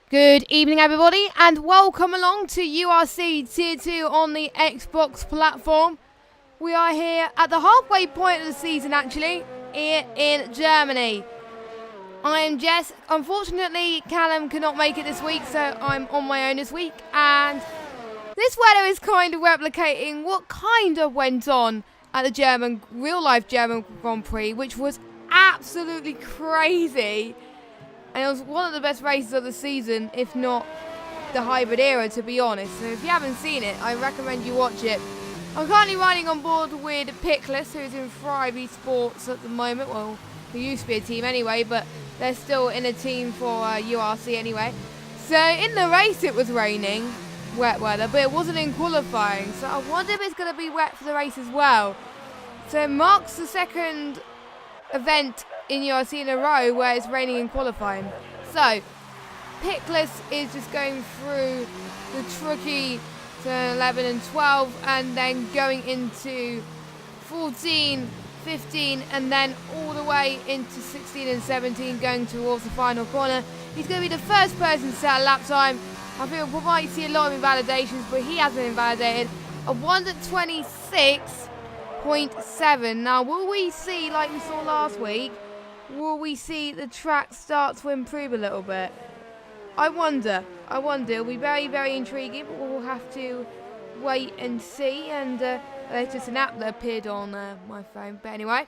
Good evening, everybody, and welcome along to URC Tier 2 on the Xbox platform. We are here at the halfway point of the season, actually, here in Germany. I am Jess. Unfortunately, Callum cannot make it this week, so I'm on my own this week. And this weather is kind of replicating what kind of went on at the real-life German Grand Prix, which was absolutely crazy. And it was one of the best races of the season, if not the hybrid era, to be honest. So if you haven't seen it, I recommend you watch it. I'm currently riding on board with Prix, who's in Prix Sports at the moment. Well, who used to be a team anyway, but they're still in a team for URC anyway. So in the race it was raining, wet weather, but it wasn't in qualifying. So I wonder if it's going to be wet for the race as well. So it marks the second event in URC in a row where it's raining in qualifying. So Prix is just going through the tricky to 11 and 12 and then going into 14, 15 and then all the way into 16 and 17 going towards the final corner. He's going to be the first person to set a lap time. I think we'll probably see a lot of invalidations, but he has been invalidated. A 1:26.7. Now will we see, like we saw last week, will we see the track start to improve a little bit? I wonder. It'll be very, very intriguing, but we'll have to wait and see. And there's just an app that appeared on my phone. But anyway.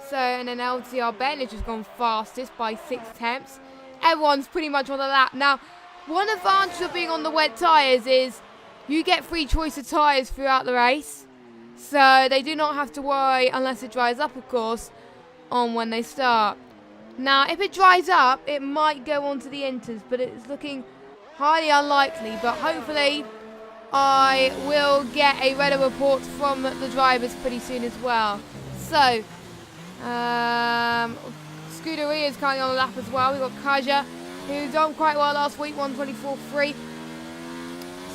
So, and then LTR Ben has just gone fastest by 6 tenths. Everyone's pretty much on the lap. Now, one advantage of being on the wet tyres is you get free choice of tyres throughout the race. So, they do not have to worry, unless it dries up, of course, on when they start. Now, if it dries up, it might go on to the inters, but it's looking highly unlikely. But hopefully, I will get a weather report from the drivers pretty soon as well. So, Scuderia is currently on the lap as well. We've got Kaja, who done quite well last week, 1:24.3.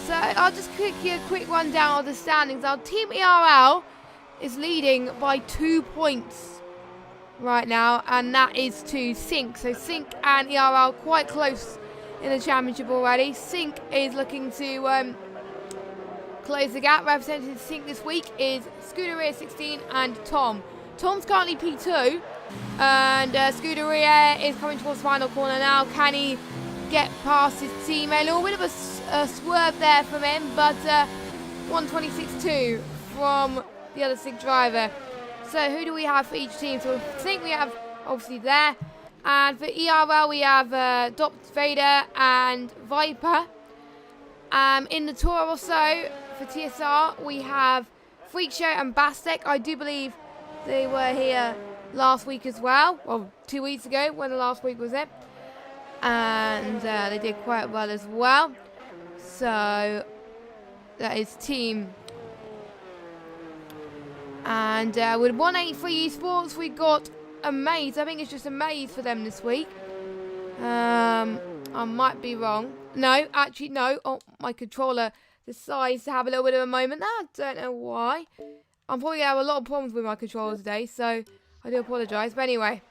So, I'll just give you a quick rundown of the standings. Our Team ERL is leading by 2 points right now, and that is to Sync. So Sync and ERL quite close in the championship already. Sync is looking to close the gap. Representing Sync this week is Scuderia 16 and Tom. Tom's currently P2, and Scuderia is coming towards the final corner now. Can he get past his teammate? A little bit of a swerve there from him, but 1:26.2 from the other Sync driver. So who do we have for each team? So I think we have obviously there. And for ERL we have Dopt Vader and Viper. In the tour also for TSR we have Freak Show and Bastek. I do believe they were here last week as well. Well, 2 weeks ago when the last week was it. And they did quite well as well. So that is team. And with 183 Esports, we got Amaze. I think it's just Amaze for them this week. I might be wrong. No, actually, no. Oh, my controller decides to have a little bit of a moment there. I don't know why. I'm probably going to have a lot of problems with my controller today, so I do apologise. But anyway,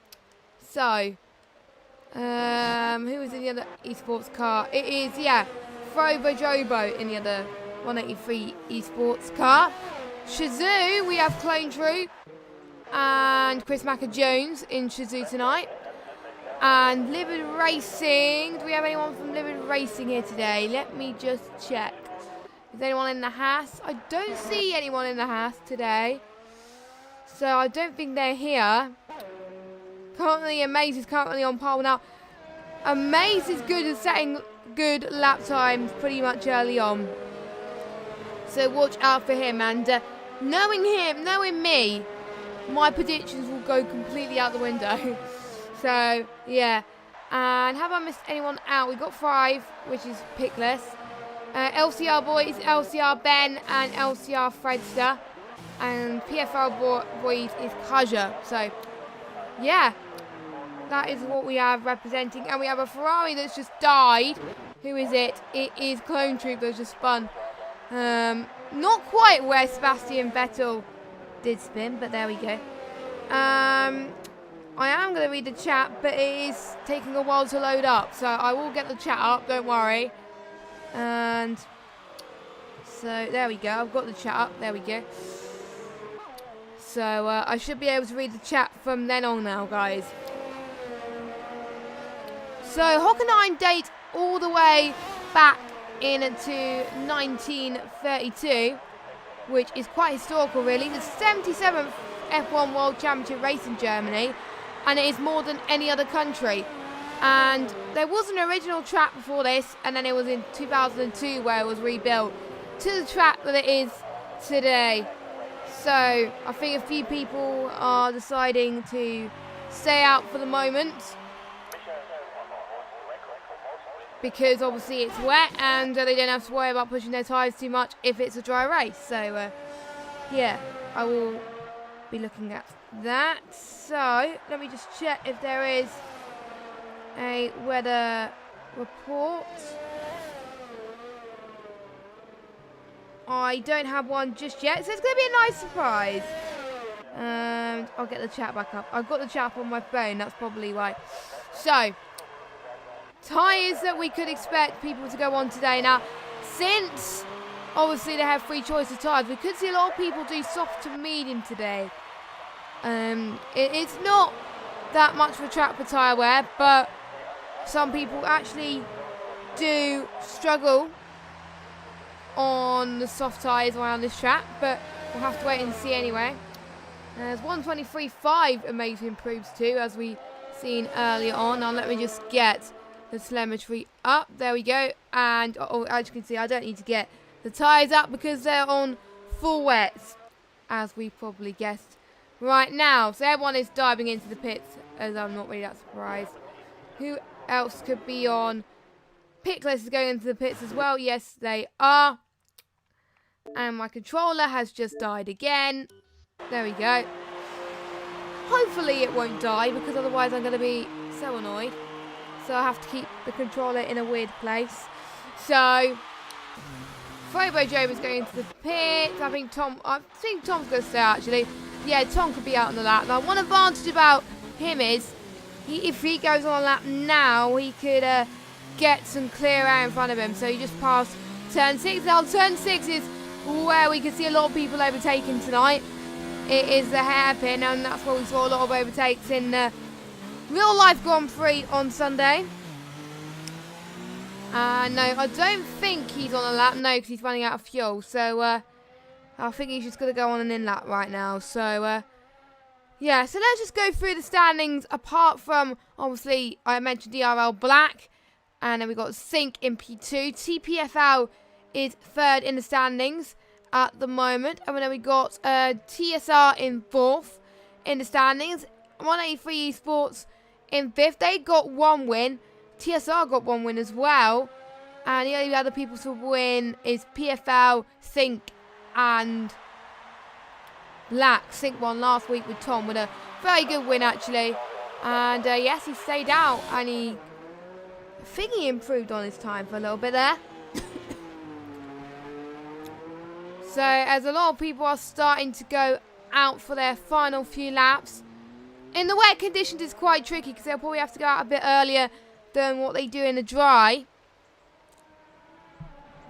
so, who is in the other Esports car? It is, yeah, Frobo Jobo in the other 183 Esports car. Shazoo, we have Clone Troop and Chris Macker-Jones in Shazoo tonight. And Livid Racing, do we have anyone from Livid Racing here today? Let me just check. Is anyone in the Haas? I don't see anyone in the Haas today. So I don't think they're here. Currently, Amaze is currently on pole. Now, Amaze is good at setting good lap times pretty much early on. So watch out for him, and knowing him, knowing me, my predictions will go completely out the window. So, yeah. And have I missed anyone out? We've got 5, which is Prickless. LCR Boys, LCR Ben, and LCR Fredster. And PFL Boys is Kaja. So, yeah. That is what we have representing. And we have a Ferrari that's just died. Who is it? It is Clone Troop that's just spun. Not quite where Sebastian Vettel did spin, but there we go. I am going to read the chat, but it is taking a while to load up. So I will get the chat up, don't worry. And so there we go. I've got the chat up. There we go. So I should be able to read the chat from then on now, guys. So Hockenheim dates all the way back into 1932, which is quite historical, really. The 77th F1 World Championship race in Germany, and it is more than any other country. And there was an original track before this, and then it was in 2002 where it was rebuilt to the track that it is today. So I think a few people are deciding to stay out for the moment, because obviously it's wet and they don't have to worry about pushing their tyres too much if it's a dry race. So yeah, I will be looking at that. So let me just check if there is a weather report. I don't have one just yet, so it's going to be a nice surprise. I'll get the chat back up. I've got the chat up on my phone, that's probably why. So tyres that we could expect people to go on today. Now, since obviously they have free choice of tyres, we could see a lot of people do soft to medium today. It's not that much for track for tyre wear, but some people actually do struggle on the soft tyres around this track, but we'll have to wait and see anyway. There's 123.5 amazing improves too, as we seen earlier on. Now let me just get the telemetry up. There we go. And as you can see, I don't need to get the tyres up because they're on full wets, as we probably guessed right now. So everyone is diving into the pits, as I'm not really that surprised. Who else could be on? Pitless is going into the pits as well. Yes, they are. And my controller has just died again. There we go. Hopefully it won't die, because otherwise I'm going to be so annoyed. So I have to keep the controller in a weird place. So Frobo Joe is going into the pits. I think Tom's going to stay actually. Yeah, Tom could be out on the lap. Now one advantage about him is, if he goes on a lap now, he could get some clear air in front of him. So he just passed turn 6. Now turn 6 is where we can see a lot of people overtaking tonight. It is the hairpin, and that's where we saw a lot of overtakes in real life Grand Prix on Sunday. No, I don't think he's on a lap. No, because he's running out of fuel. So I think he's just going to go on an in-lap right now. So yeah, so let's just go through the standings. Apart from, obviously, I mentioned DRL Black, and then we got Sync in P2. TPFL is third in the standings at the moment, and then we got TSR in fourth in the standings. 183 Esports in fifth. They got one win. TSR got one win as well, and the only other people to win is PFL, Sync, and Black. Sync won last week with Tom with a very good win actually, and yes, he stayed out, and I think he improved on his time for a little bit there. So as a lot of people are starting to go out for their final few laps, in the wet conditions it's quite tricky because they'll probably have to go out a bit earlier than what they do in the dry.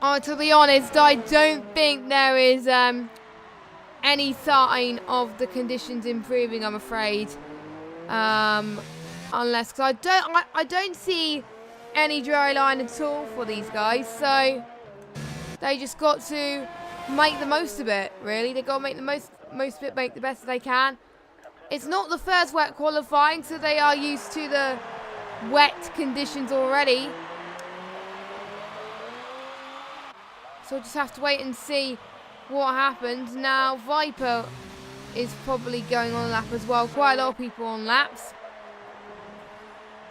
Oh, to be honest, I don't think there is any sign of the conditions improving, I'm afraid. Unless, because I don't see any dry line at all for these guys, so they just got to make the most of it, really. They've got to make the most of it, make the best they can. It's not the first wet qualifying, so they are used to the wet conditions already. So we'll just have to wait and see what happens. Now, Viper is probably going on a lap as well. Quite a lot of people on laps.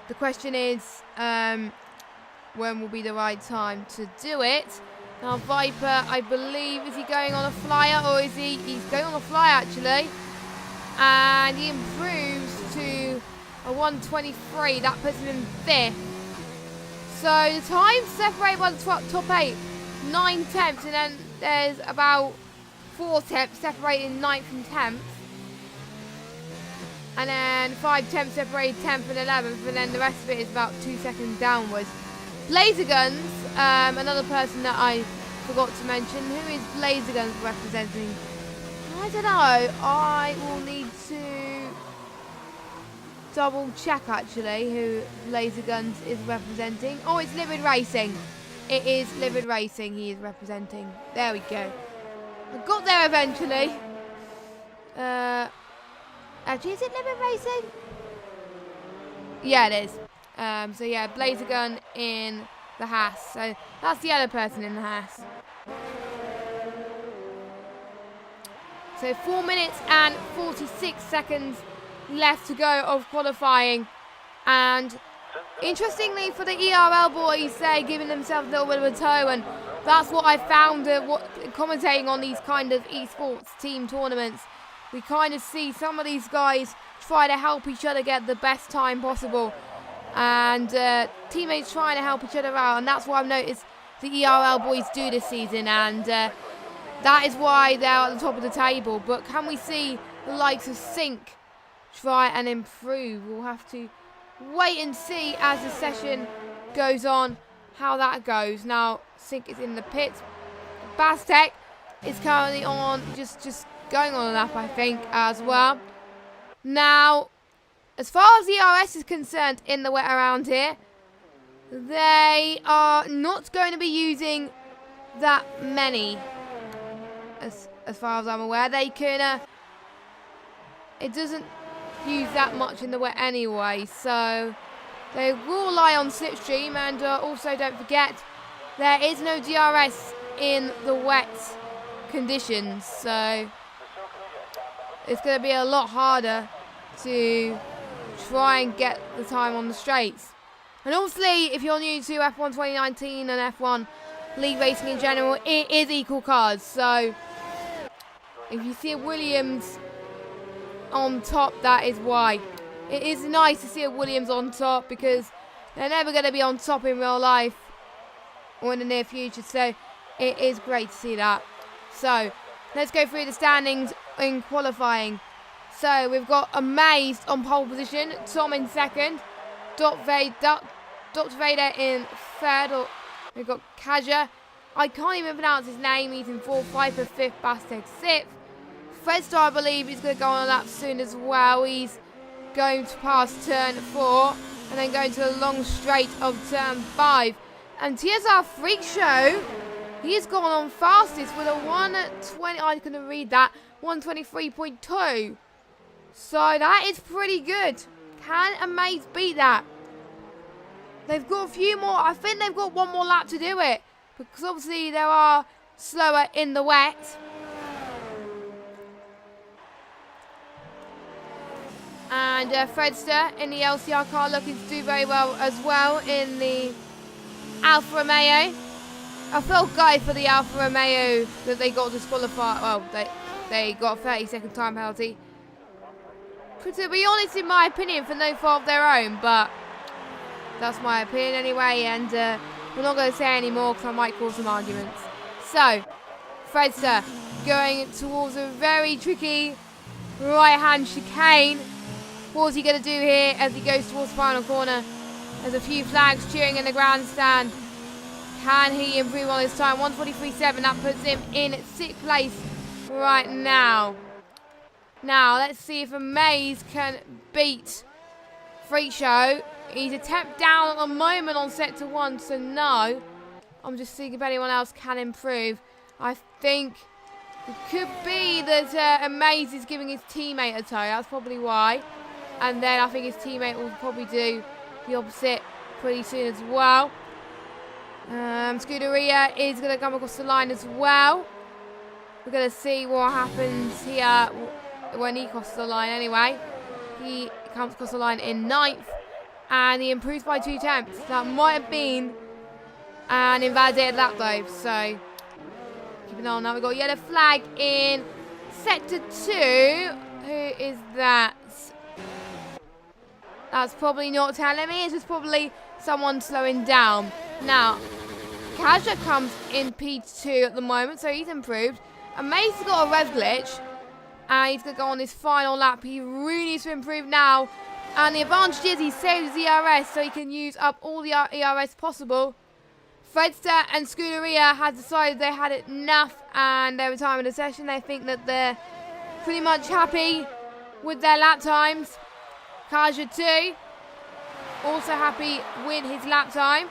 The question is, when will be the right time to do it? Now, Viper, I believe, is he going on a flyer, or is he's going on a flyer actually? And he improves to a 123. That puts him in fifth. So the times separated by the top 8, 9 tenths, and then there's about 4 tenths separating 9th and 10th. And then 5 temps separated 10th and 11th, and then the rest of it is about 2 seconds downwards. Laser Guns, another person that I forgot to mention. Who is Laser Guns representing? I don't know. I will need to double check actually who Laser Guns is representing. Oh, it's Livid Racing. It is Livid Racing he is representing. There we go. I got there eventually. Actually, is it Livid Racing? Yeah, it is. So yeah, Blazer Gun in the Haas. So that's the other person in the Haas. So 4 minutes and 46 seconds left to go of qualifying. And interestingly for the ERL boys, they're giving themselves a little bit of a toe. And that's what I found commentating on these kind of esports team tournaments. We kind of see some of these guys try to help each other get the best time possible. And teammates trying to help each other out. And that's what I've noticed the ERL boys do this season. And that is why they're at the top of the table. But can we see the likes of Sync try and improve? We'll have to wait and see as the session goes on how that goes. Now, Sync is in the pits. Baztec is currently on, just going on a lap, I think, as well. Now, as far as the URS is concerned in the wet around here, they are not going to be using that many. As far as I'm aware, they can. It doesn't use that much in the wet anyway, so they will rely on slipstream. And also, don't forget, there is no DRS in the wet conditions, so it's going to be a lot harder to try and get the time on the straights. And obviously, if you're new to F1 2019 and F1 League Racing in general, it is equal cars. So if you see a Williams on top, that is why. It is nice to see a Williams on top because they're never going to be on top in real life or in the near future. So it is great to see that. So let's go through the standings in qualifying. So we've got Amazed on pole position, Tom in second, Dr. Vader in third. We've got Kaja. I can't even pronounce his name. He's in fourth, Viper fifth, Bastek sixth. Fredstar, I believe, he's going to go on a lap soon as well. He's going to pass turn 4 and then going to the long straight of turn 5. And TSR Freak Show, he's gone on fastest with a 1:20. I couldn't read that. 1:23.2. So that is pretty good. Can Amaze beat that? They've got a few more. I think they've got one more lap to do it. Because obviously they are slower in the wet. And Fredster in the LCR car looking to do very well as well in the Alfa Romeo. I felt gutted for the Alfa Romeo that they got disqualified. Well, they got a 30-second time penalty. To be honest, in my opinion, for no fault of their own, but that's my opinion anyway, and we're not going to say any more because I might cause some arguments. So, Fredster going towards a very tricky right-hand chicane. What's he going to do here as he goes towards the final corner? There's a few flags cheering in the grandstand. Can he improve on his time? 1:43.7. That puts him in 6th place right now. Now, let's see if Amaze can beat Freak Show. He's a temp down at the moment on sector 1, so no. I'm just seeing if anyone else can improve. I think it could be that Amaze is giving his teammate a toe. That's probably why. And then I think his teammate will probably do the opposite pretty soon as well. Scuderia is going to come across the line as well. We're going to see what happens here when he crosses the line anyway. He comes across the line in 9th. And he improves by 2 tenths. That might have been an invalidated lap though. So keep an eye on that. We've got a yellow flag in sector 2. Who is that? That's probably not telling me. It's just probably someone slowing down. Now, Kaja comes in P2 at the moment, so he's improved. Amaze has got a rev glitch. And he's going to go on his final lap. He really needs to improve now. And the advantage is he saves the ERS so he can use up all the ERS possible. Fredster and Scuderia has decided they had enough and they're retiring the session. They think that they're pretty much happy with their lap times. Kaja too, also happy with his lap time.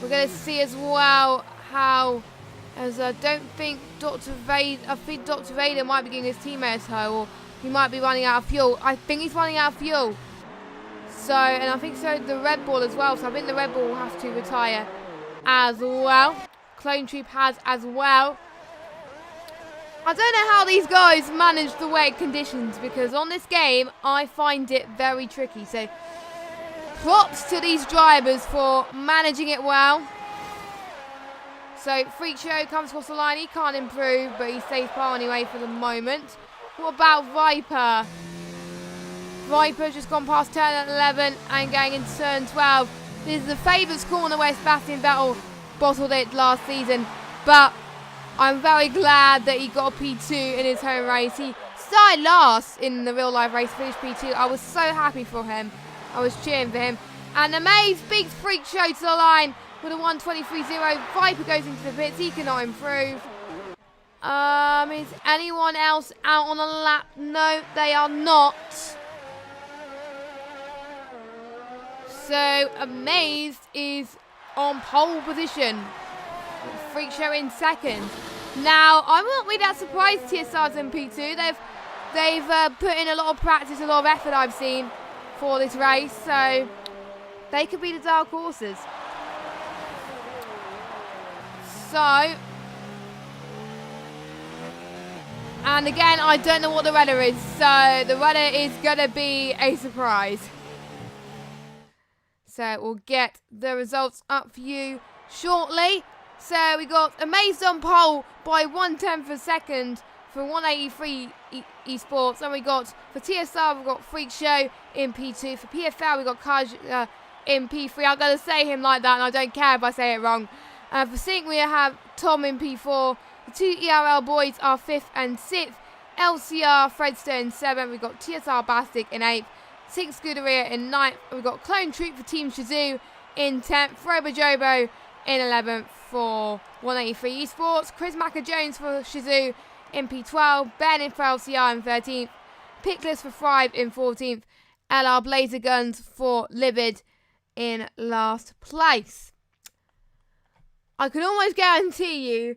We're going to see as well how, as I don't think Dr. Vader, I think Dr. Vader might be giving his teammates tow, or he might be running out of fuel. I think he's running out of fuel. So, and I think so the Red Bull as well. So I think the Red Bull will have to retire as well. Clone Troop has as well. I don't know how these guys manage the wet conditions, because on this game I find it very tricky. So props to these drivers for managing it well. So Freak Show comes across the line. He can't improve, but he stays par anyway for the moment. What about Viper? Viper's just gone past turn 11 and going into turn 12. This is the favourites corner where Sebastian Vettel bottled it last season, but I'm very glad that he got a P2 in his home race. He started last in the real life race, finished P2. I was so happy for him. I was cheering for him. And the Maze beats Freak Show to the line with a 1:23.0. Viper goes into the pits. He cannot improve. Is anyone else out on a lap? No, they are not. So Amazed is on pole position. Freak Show in second. Now, I'm not really that surprised TSR's in P2. They've put in a lot of practice, a lot of effort I've seen for this race. So they could be the dark horses. So, and again, I don't know what the rudder is. So the rudder is going to be a surprise. So we'll get the results up for you shortly. So we got Amazed on pole by 1/10 of a second for 183 Esports. And we got, for TSR, we've got Freak Show in P2. For PFL, we got Kaj in P3. I'm going to say him like that, and I don't care if I say it wrong. For Sync, we have Tom in P4. The two ERL boys are 5th and 6th. LCR, Fredster in 7th. We've got TSR Bastic in 8th. 6th Scuderia in 9th. We've got Clone Troop for Team Shazoo in 10th. Robojobo in 11th for 183 Esports. Chris Macker-Jones for Shazoo in P12. Ben in for LCR in 13th. Pickless for Thrive in 14th. LR Blazer Guns for Livid in last place. I can almost guarantee you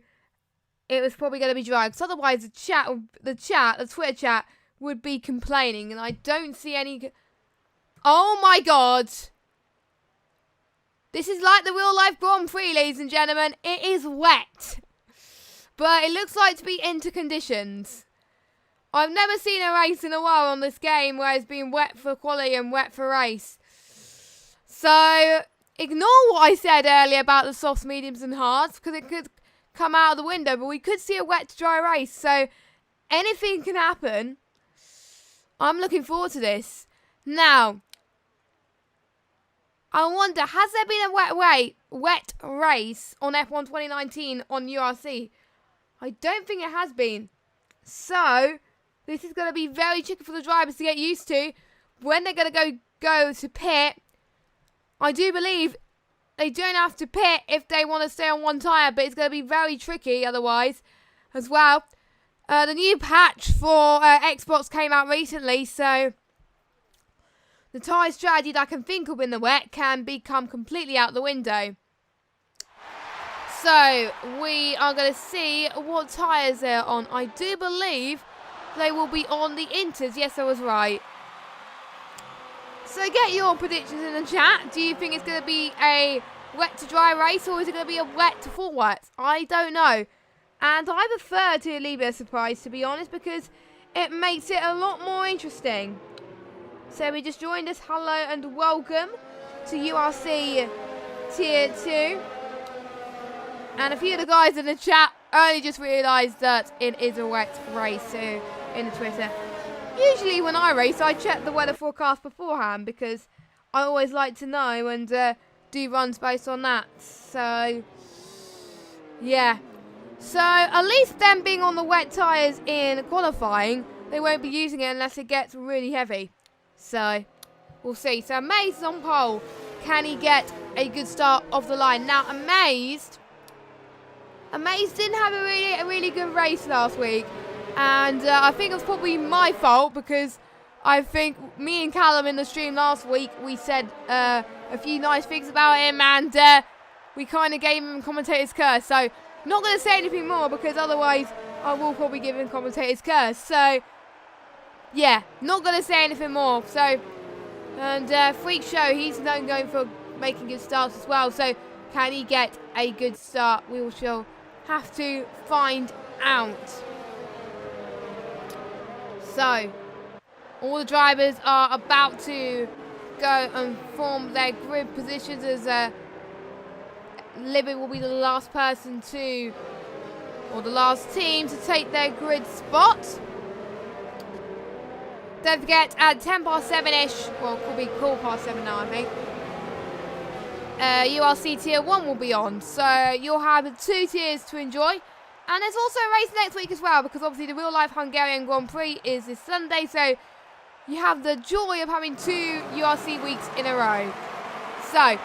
it was probably going to be dry, because otherwise the Twitter chat would be complaining, and I don't see any. Oh my god! This is like the real life Grand Prix, ladies and gentlemen. It is wet, but it looks like to be into conditions. I've never seen a race in a while on this game where it's been wet for quali and wet for race. So ignore what I said earlier about the softs, mediums and hards, because it could come out of the window, but we could see a wet to dry race, so anything can happen. I'm looking forward to this. Now, I wonder, has there been a wet race on F1 2019 on URC? I don't think it has been. So this is going to be very tricky for the drivers to get used to when they're going to go to pit. I do believe they don't have to pit if they want to stay on one tyre, but it's going to be very tricky otherwise as well. The new patch for Xbox came out recently, so the tyre strategy that I can think of in the wet can become completely out the window. So we are going to see what tyres they're on. I do believe they will be on the Inters. Yes, I was right. So get your predictions in the chat. Do you think it's going to be a wet to dry race, or is it going to be a wet to full wet? I don't know. And I prefer to leave it a surprise, to be honest, because it makes it a lot more interesting. So we just joined us. Hello and welcome to URC Tier 2. And a few of the guys in the chat only just realised that it is a wet race, so in the Twitter. Usually when I race, I check the weather forecast beforehand, because I always like to know and do runs based on that. So, yeah. So at least them being on the wet tyres in qualifying, they won't be using it unless it gets really heavy. So we'll see. So Amaze is on pole. Can he get a good start of the line? Now Amaze didn't have a really good race last week. And I think it was probably my fault because I think me and Callum in the stream last week, we said a few nice things about him and we kind of gave him commentator's curse. So not going to say anything more because otherwise I will probably give him commentator's curse. So yeah, not going to say anything more. So, and Freak Show, he's known going for making good starts as well. So can he get a good start? We shall have to find out. So, all the drivers are about to go and form their grid positions as Libby will be the last person to, or the last team to take their grid spot. Don't forget, at 10 past 7-ish, well, it could be quarter past 7 now, I think, URC Tier 1 will be on. So, you'll have 2 tiers to enjoy. And there's also a race next week as well, because obviously the real-life Hungarian Grand Prix is this Sunday, so you have the joy of having 2 URC weeks in a row. So,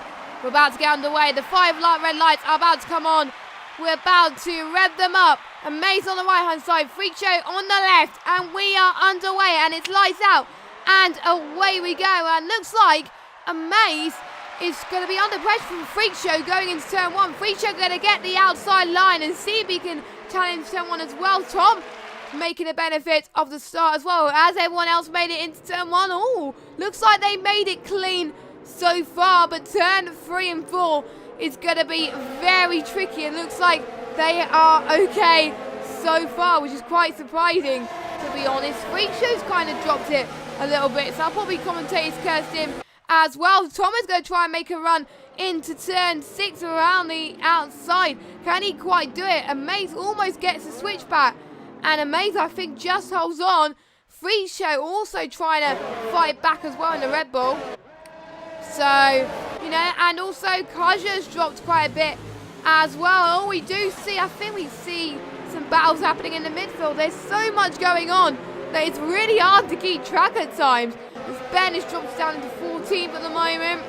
we're about to get underway. The 5 red lights are about to come on. We're about to rev them up. Amaze on the right-hand side, Freak Show on the left, and we are underway, and it's lights out, and away we go. And looks like Amaze is going to be under pressure from Freak Show going into turn 1. Freak Show going to get the outside line and see if he can challenge turn 1 as well. Tom making a benefit of the start as well as everyone else made it into turn 1. Oh, looks like they made it clean so far, but turn 3 and 4 is going to be very tricky. It looks like they are okay so far, which is quite surprising, to be honest. Freak Show's kind of dropped it a little bit, so I'll probably commentators cursed him as well. Tom is going to try and make a run into turn 6 around the outside. Can he quite do it? Amaze almost gets a switchback, and Amaze, I think, just holds on. Freak Show also trying to fight back as well in the Red Bull. So, you know, and also Kaja's dropped quite a bit as well. Oh, we do see, I think we see some battles happening in the midfield. There's so much going on that it's really hard to keep track at times. As Ben has dropped down into 14th at the moment.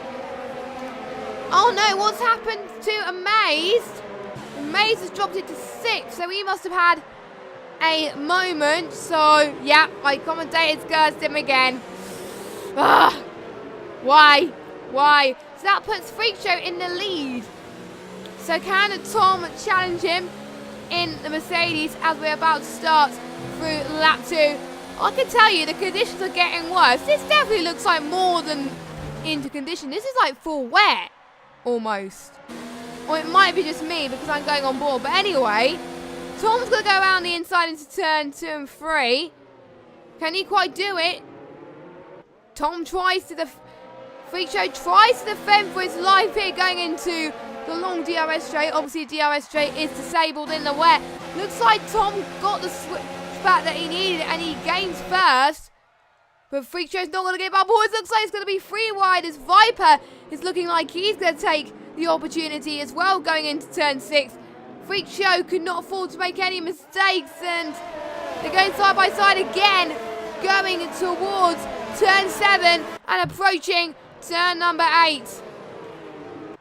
Oh no, what's happened to Amaze? Amaze has dropped it to 6th, so he must have had a moment. So, yeah, my commentators cursed him again. Ah, why? So that puts Freak Show in the lead. So can Tom challenge him in the Mercedes as we're about to start through lap 2? I can tell you the conditions are getting worse. This definitely looks like more than into condition. This is like full wet, almost. Or it might be just me because I'm going on board. But anyway, Tom's going to go around the inside into turn 2 and 3. Can he quite do it? Tom tries to Freak Show tries to defend for his life here going into the long DRS straight. Obviously, DRS straight is disabled in the wet. Looks like Tom got the switchback that he needed and he gains first. But Freak Show's not going to give up. Oh, it looks like it's going to be 3 wide as Viper is looking like he's going to take the opportunity as well going into turn 6. Freak Show could not afford to make any mistakes and they're going side by side again, going towards turn 7 and approaching turn number 8.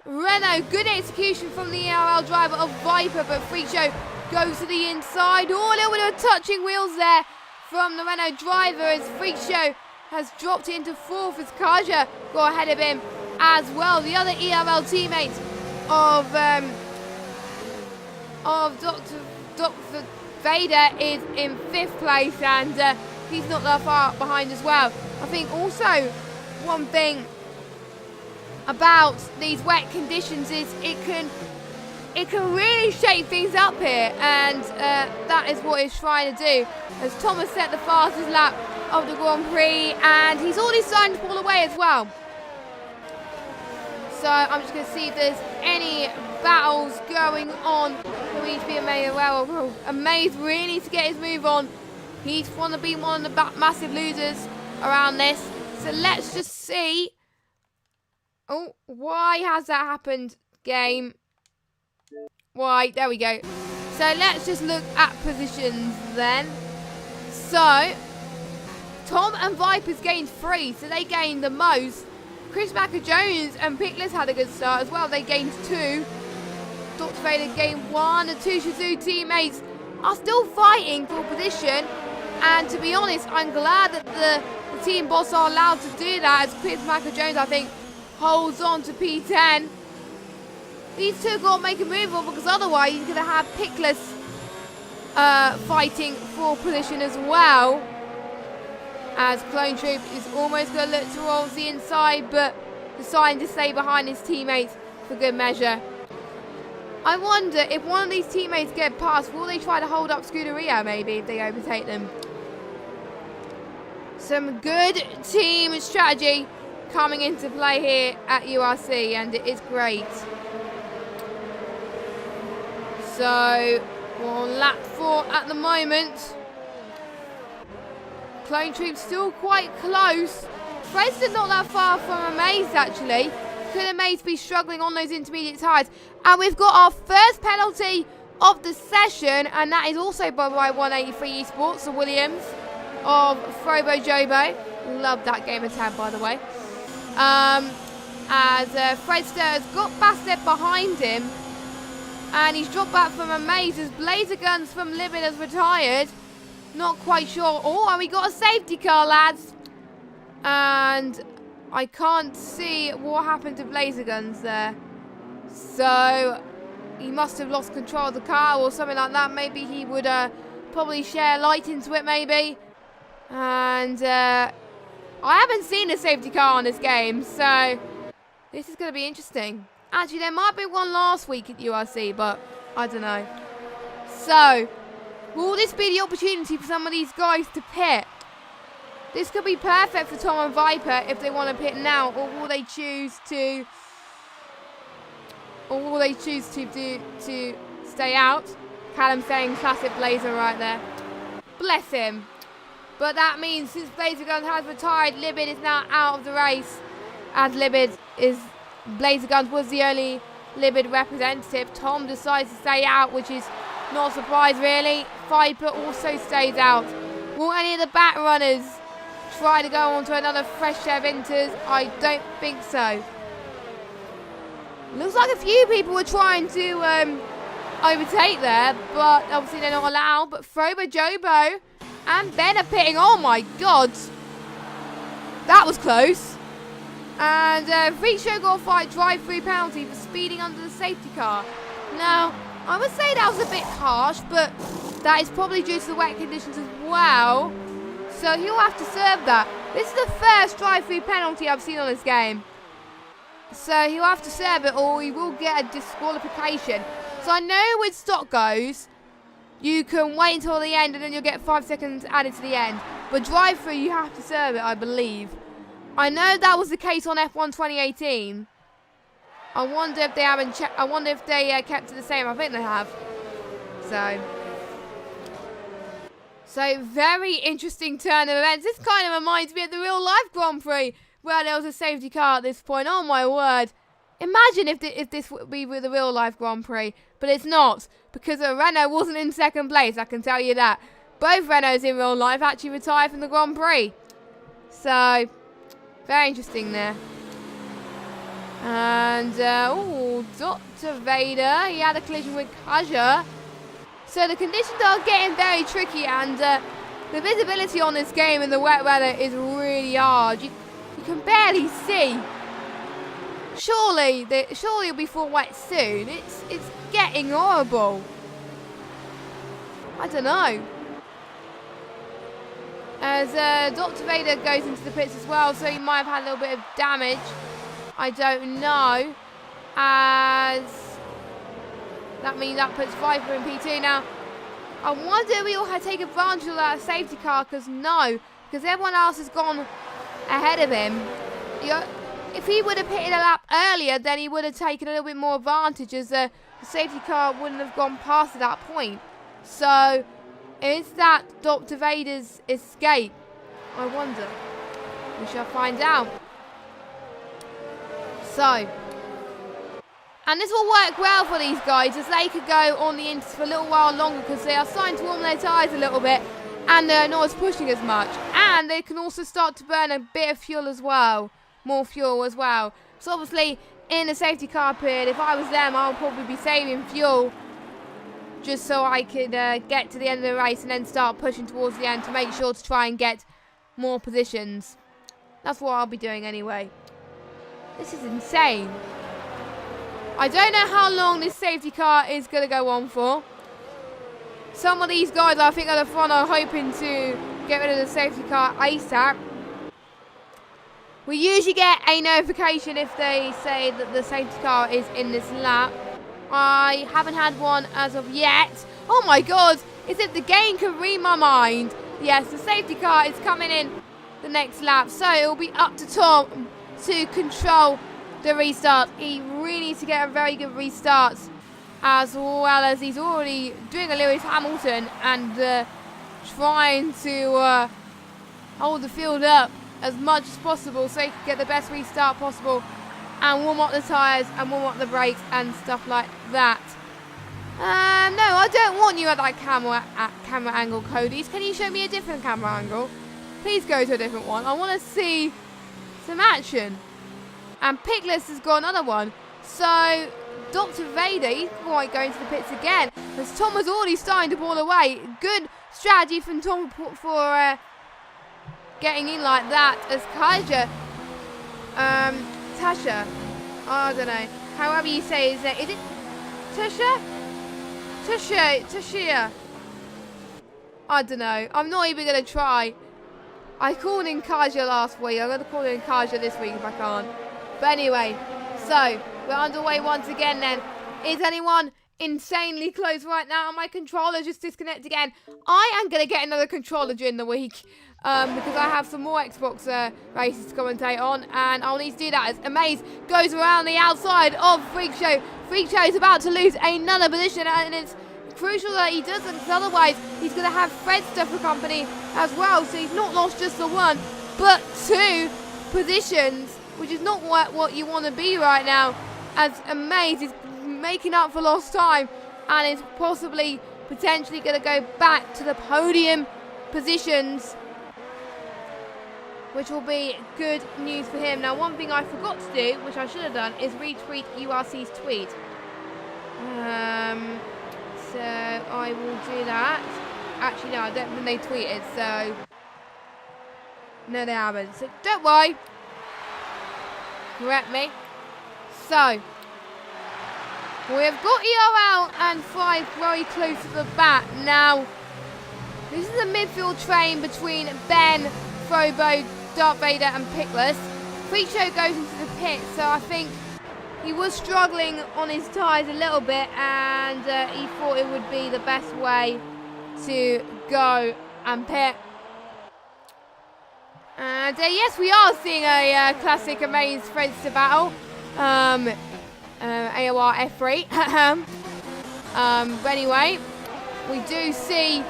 Renault, good execution from the ERL driver of Viper, but Freak Show goes to the inside. Oh, a little bit of touching wheels there from the Renault driver as Freak Show has dropped it into 4th as Kaja got ahead of him as well. The other ERL teammate of Dr. Vader is in 5th place and he's not that far behind as well. I think also one thing about these wet conditions is it can really shake things up here, and that is what he's trying to do as Thomas set the fastest lap of the Grand Prix and he's already starting to pull away as well. So I'm just going to see if there's any battles going on that we need to be aware of. Amaze really needs to get his move on. He's want to be one of the massive losers around this. So let's just see. Oh, why has that happened, game? Why? There we go. So let's just look at positions then. So Tom and Vipers gained 3, so they gained the most. Chris Macker-Jones and Pickles had a good start as well. They gained 2. Dr. Vader gained 1. The 2 Shazoo teammates are still fighting for position. And to be honest, I'm glad that the team boss are allowed to do that, as Chris Macker-Jones, I think, holds on to P10. These two got to make a move on, because otherwise he's going to have Pickles fighting for position as well. As Clone Troop is almost going to look towards the inside, but deciding to stay behind his teammates for good measure. I wonder if one of these teammates get past, will they try to hold up Scuderia maybe if they overtake them? Some good team strategy coming into play here at URC, and it is great. So we're on lap 4 at the moment. Clone Troop still quite close. Fred's not that far from Amaze actually. Could Amaze be struggling on those intermediate tyres? And we've got our first penalty of the session, and that is also by 183 Esports, the Williams of Frobo Jobo. Love that game of tag, by the way. As Fredster has got Bastet behind him, and he's dropped back from Amaze as Blazer Guns from Libid has retired. Not quite sure. Oh, and we got a safety car, lads. And I can't see what happened to Blazer Guns there. So he must have lost control of the car or something like that. Maybe he would probably share light into it, maybe. And I haven't seen a safety car on this game, so this is going to be interesting. Actually, there might be one last week at URC, but I don't know. So will this be the opportunity for some of these guys to pit? This could be perfect for Tom and Viper if they want to pit now, or will they choose to to stay out? Callum saying classic Blazer right there. Bless him. But that means since Blazer Guns has retired, Libid is now out of the race. As Blazer Guns was the only Libid representative. Tom decides to stay out, which is not a surprise really. Viper also stays out. Will any of the back runners try to go on to another fresh air Vinters? I don't think so. Looks like a few people were trying to overtake there, but obviously they're not allowed. But Frobo Jobo and Ben are pitting. Oh my god, that was close. And Freak Show got a fight drive-through penalty for speeding under the safety car. Now, I would say that was a bit harsh, but that is probably due to the wet conditions as well. So he'll have to serve that. This is the first drive-through penalty I've seen on this game. So he'll have to serve it, or he will get a disqualification. So I know with stock goes, you can wait until the end and then you'll get 5 seconds added to the end. But drive-through, you have to serve it, I believe. I know that was the case on F1 2018. I wonder if they haven't checked. I wonder if they kept it the same. I think they have. So very interesting turn of events. This kind of reminds me of the real life Grand Prix, where there was a safety car at this point. Oh my word! Imagine if this would be with the real life Grand Prix, but it's not, because a Renault wasn't in second place. I can tell you that. Both Renaults in real life actually retired from the Grand Prix. So very interesting there. And, Dr. Vader, he had a collision with Kaja. So the conditions are getting very tricky, and the visibility on this game in the wet weather is really hard. You can barely see. Surely it'll be full wet soon. It's getting horrible. I don't know. As Dr. Vader goes into the pits as well, so he might have had a little bit of damage. I don't know, as that means that puts Viper in P2 now. I wonder if we all had taken advantage of that safety car, because everyone else has gone ahead of him. If he would have pitted a lap earlier, then he would have taken a little bit more advantage, as the safety car wouldn't have gone past at that point. So, is that Dr. Vader's escape? I wonder. We shall find out. So, And this will work well for these guys as they could go on the Inters for a little while longer because they are starting to warm their tyres a little bit and they're not as pushing as much. And they can also start to burn a bit of fuel as well. More fuel as well. So obviously in a safety car period, if I was them, I would probably be saving fuel just so I could get to the end of the race and then start pushing towards the end to make sure to try and get more positions. That's what I'll be doing anyway. This is insane. I don't know how long this safety car is going to go on for. Some of these guys, I think, at the front are hoping to get rid of the safety car ASAP. We usually get a notification if they say that the safety car is in this lap. I haven't had one as of yet. Oh my god, is it the game can read my mind? Yes, the safety car is coming in the next lap. So it will be up to Tom to control the restart. He really needs to get a very good restart, as well as he's already doing a Lewis Hamilton and trying to hold the field up as much as possible so he can get the best restart possible and warm up the tyres and warm up the brakes and stuff like that. No, I don't want you at that camera angle, Cody. Can you show me a different camera angle? Please go to a different one. I want to see some action. And Pickless has got another one. So, Dr. Vader, he's quite going to the pits again. As Tom was already starting to pull away. Good strategy from Tom for getting in like that. As Tasha, I don't know. However you say is it Tasha? Tashia. I don't know. I'm not even going to try. I called in Kaja last week. I'm going to call in Kaja this week if I can't. But anyway, so we're underway once again then. Is anyone insanely close right now? My controller just disconnected again. I am going to get another controller during the week because I have some more Xbox races to commentate on, and I'll need to do that as Amaze goes around the outside of Freak Show. Freak Show is about to lose another position, and it's crucial that he doesn't, because otherwise he's going to have Fredster for company as well. So he's not lost just the one, but 2 positions, which is not what you want to be right now, as Amaze is making up for lost time and is potentially going to go back to the podium positions, which will be good news for him. Now, one thing I forgot to do, which I should have done, is retweet URC's tweet. So I will do that. Actually, no, I don't think they tweeted, so no, they haven't. So don't worry. Correct me. So we've got ERL and 5 very close to the back. Now, this is a midfield train between Ben, Frobo, Darth Vader and Pickless. Freak Show goes into the pit, so I think he was struggling on his tyres a little bit, and he thought it would be the best way to go and pit. And yes, we are seeing a classic Amaze Fredster battle. AOR F3. But anyway, we do see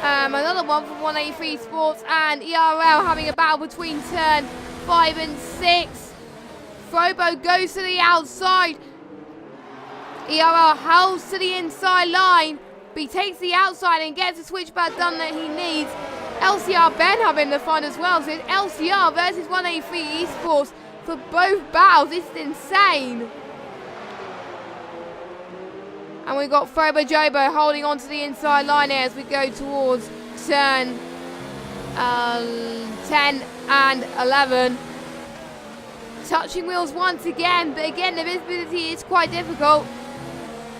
another one from 183 Sports and ERL having a battle between turn 5 and 6. Frobo goes to the outside. ERL holds to the inside line, but he takes the outside and gets the switchback done that he needs. LCR Ben having the fun as well. So it's LCR versus 183 Esports for both battles. This is insane. And we've got Frobo Jobo holding on to the inside line here as we go towards turn 10 and 11. Touching wheels once again, but again the visibility is quite difficult.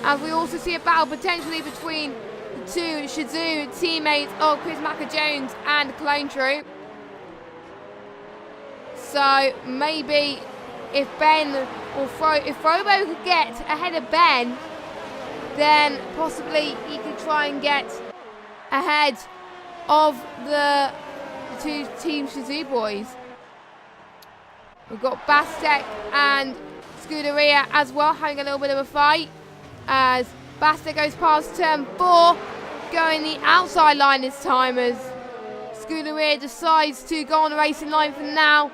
As we also see a battle potentially between the 2 Shazoo teammates of Chris Macker-Jones and Clone Troop. So maybe if Ben or if Frobo could get ahead of Ben, then possibly he could try and get ahead of the 2 Team Shazoo boys. We've got Bastek and Scuderia as well having a little bit of a fight, as Bastek goes past turn 4, going the outside line this time as Scuderia decides to go on the racing line for now.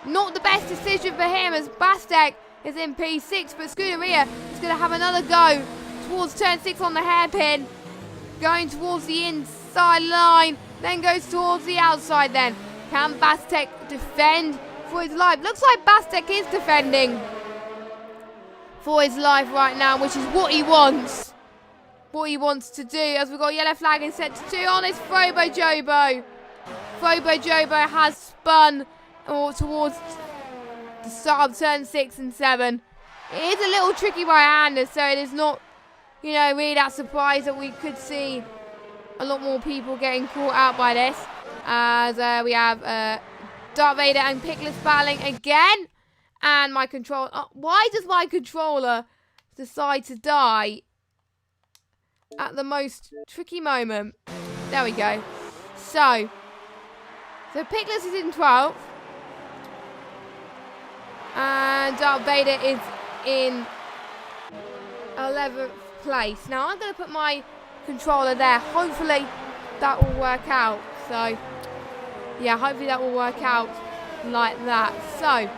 Not the best decision for him, as Bastek is in P6, but Scuderia is going to have another go towards turn 6 on the hairpin. Going towards the inside line, then goes towards the outside then. Can Bastek defend for his life? Looks like Bastek is defending for his life right now, which is what he wants. What he wants to do, as we've got a yellow flag in set 2 on his Frobo Jobo. Frobo Jobo has spun towards the start of turn 6 and 7. It is a little tricky right-hander, so it is not, you know, really that surprise that we could see a lot more people getting caught out by this. As we have Darth Vader and Pickless battling again. And my controller... why does my controller decide to die at the most tricky moment? There we go. So Pickless is in 12th. And Darth Vader is in 11th place. Now I'm going to put my controller there. Hopefully that will work out. So yeah, hopefully that will work out like that. So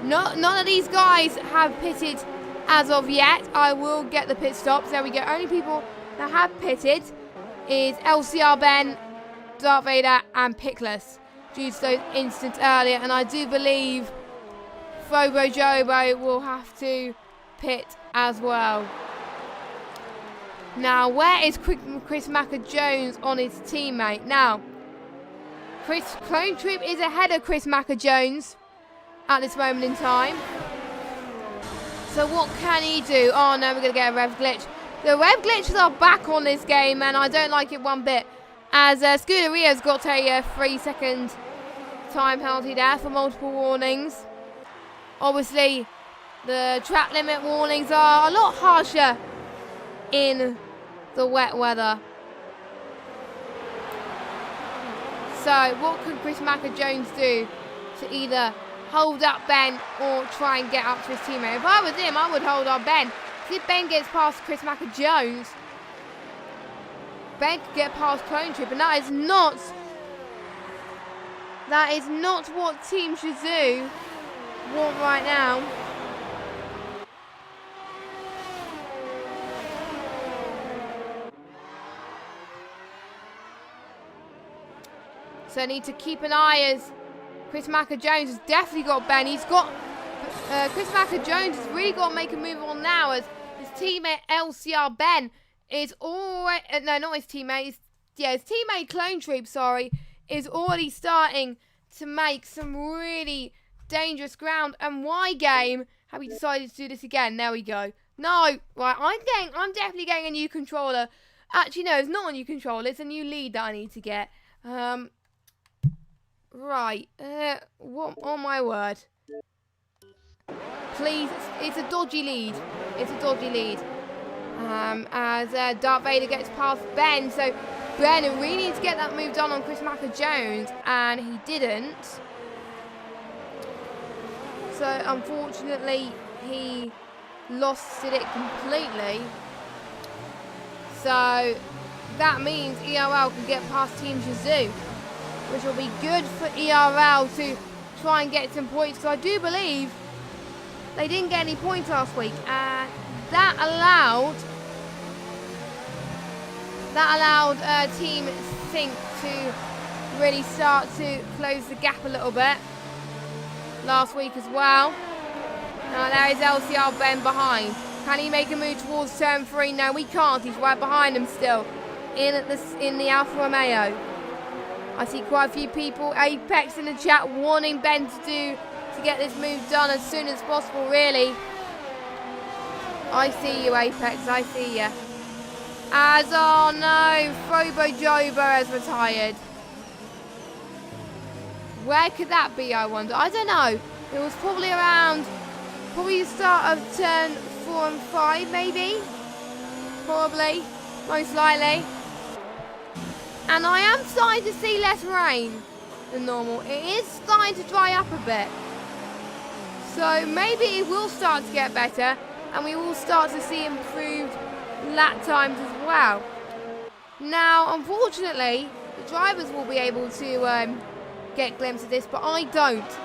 none of these guys have pitted as of yet. I will get the pit stops. There we go. Only people that have pitted is LCR Ben, Darth Vader and Pickless, due to those incidents earlier. And I do believe Frobo Jobo will have to pit as well. Now, where is Chris Macker-Jones on his teammate? Now, Chris Clone Troop is ahead of Chris Macker-Jones at this moment in time. So what can he do? Oh no, we're going to get a rev glitch. The rev glitches are back on this game, and I don't like it one bit. As Scuderia's got a 3-second time penalty there for multiple warnings. Obviously, the track limit warnings are a lot harsher in the wet weather. So what could Chris Macker-Jones do to either hold up Ben or try and get up to his teammate? If I was him, I would hold up Ben. If Ben gets past Chris Macker-Jones, Ben could get past Clone Troop, and that is not what teams should do right now. So I need to keep an eye, as Chris Macker-Jones has definitely got Ben. He's got Chris Macker-Jones has really got to make a move on now, as his teammate LCR Ben is already no, not his teammate. His teammate Clone Troop, sorry, is already starting to make some really dangerous ground. And why game have we decided to do this again? There we go. No, right, I'm definitely getting a new controller. Actually, no, it's not a new controller. It's a new lead that I need to get. Right, what? Oh my word! Please, it's a dodgy lead. It's a dodgy lead. As Darth Vader gets past Ben, so Ben really needs to get that move done on Chris Macker-Jones, and he didn't. So unfortunately, he lost it completely. So that means ERL can get past Team Shazoo, which will be good for ERL to try and get some points, because I do believe they didn't get any points last week, and that allowed Team Sync to really start to close the gap a little bit last week as well. Now there is LCR Ben behind. Can he make a move towards turn 3? No, we can't. He's right behind him still in the Alfa Romeo. I see quite a few people, Apex in the chat, warning Ben to get this move done as soon as possible, really. I see you, Apex, I see you. As, oh no, Frobo Jobo has retired. Where could that be, I wonder? I don't know. It was probably the start of turn 4 and 5, maybe? Probably, most likely. And I am starting to see less rain than normal. It is starting to dry up a bit. So maybe it will start to get better, and we will start to see improved lap times as well. Now, unfortunately, the drivers will be able to get a glimpse of this, but I don't.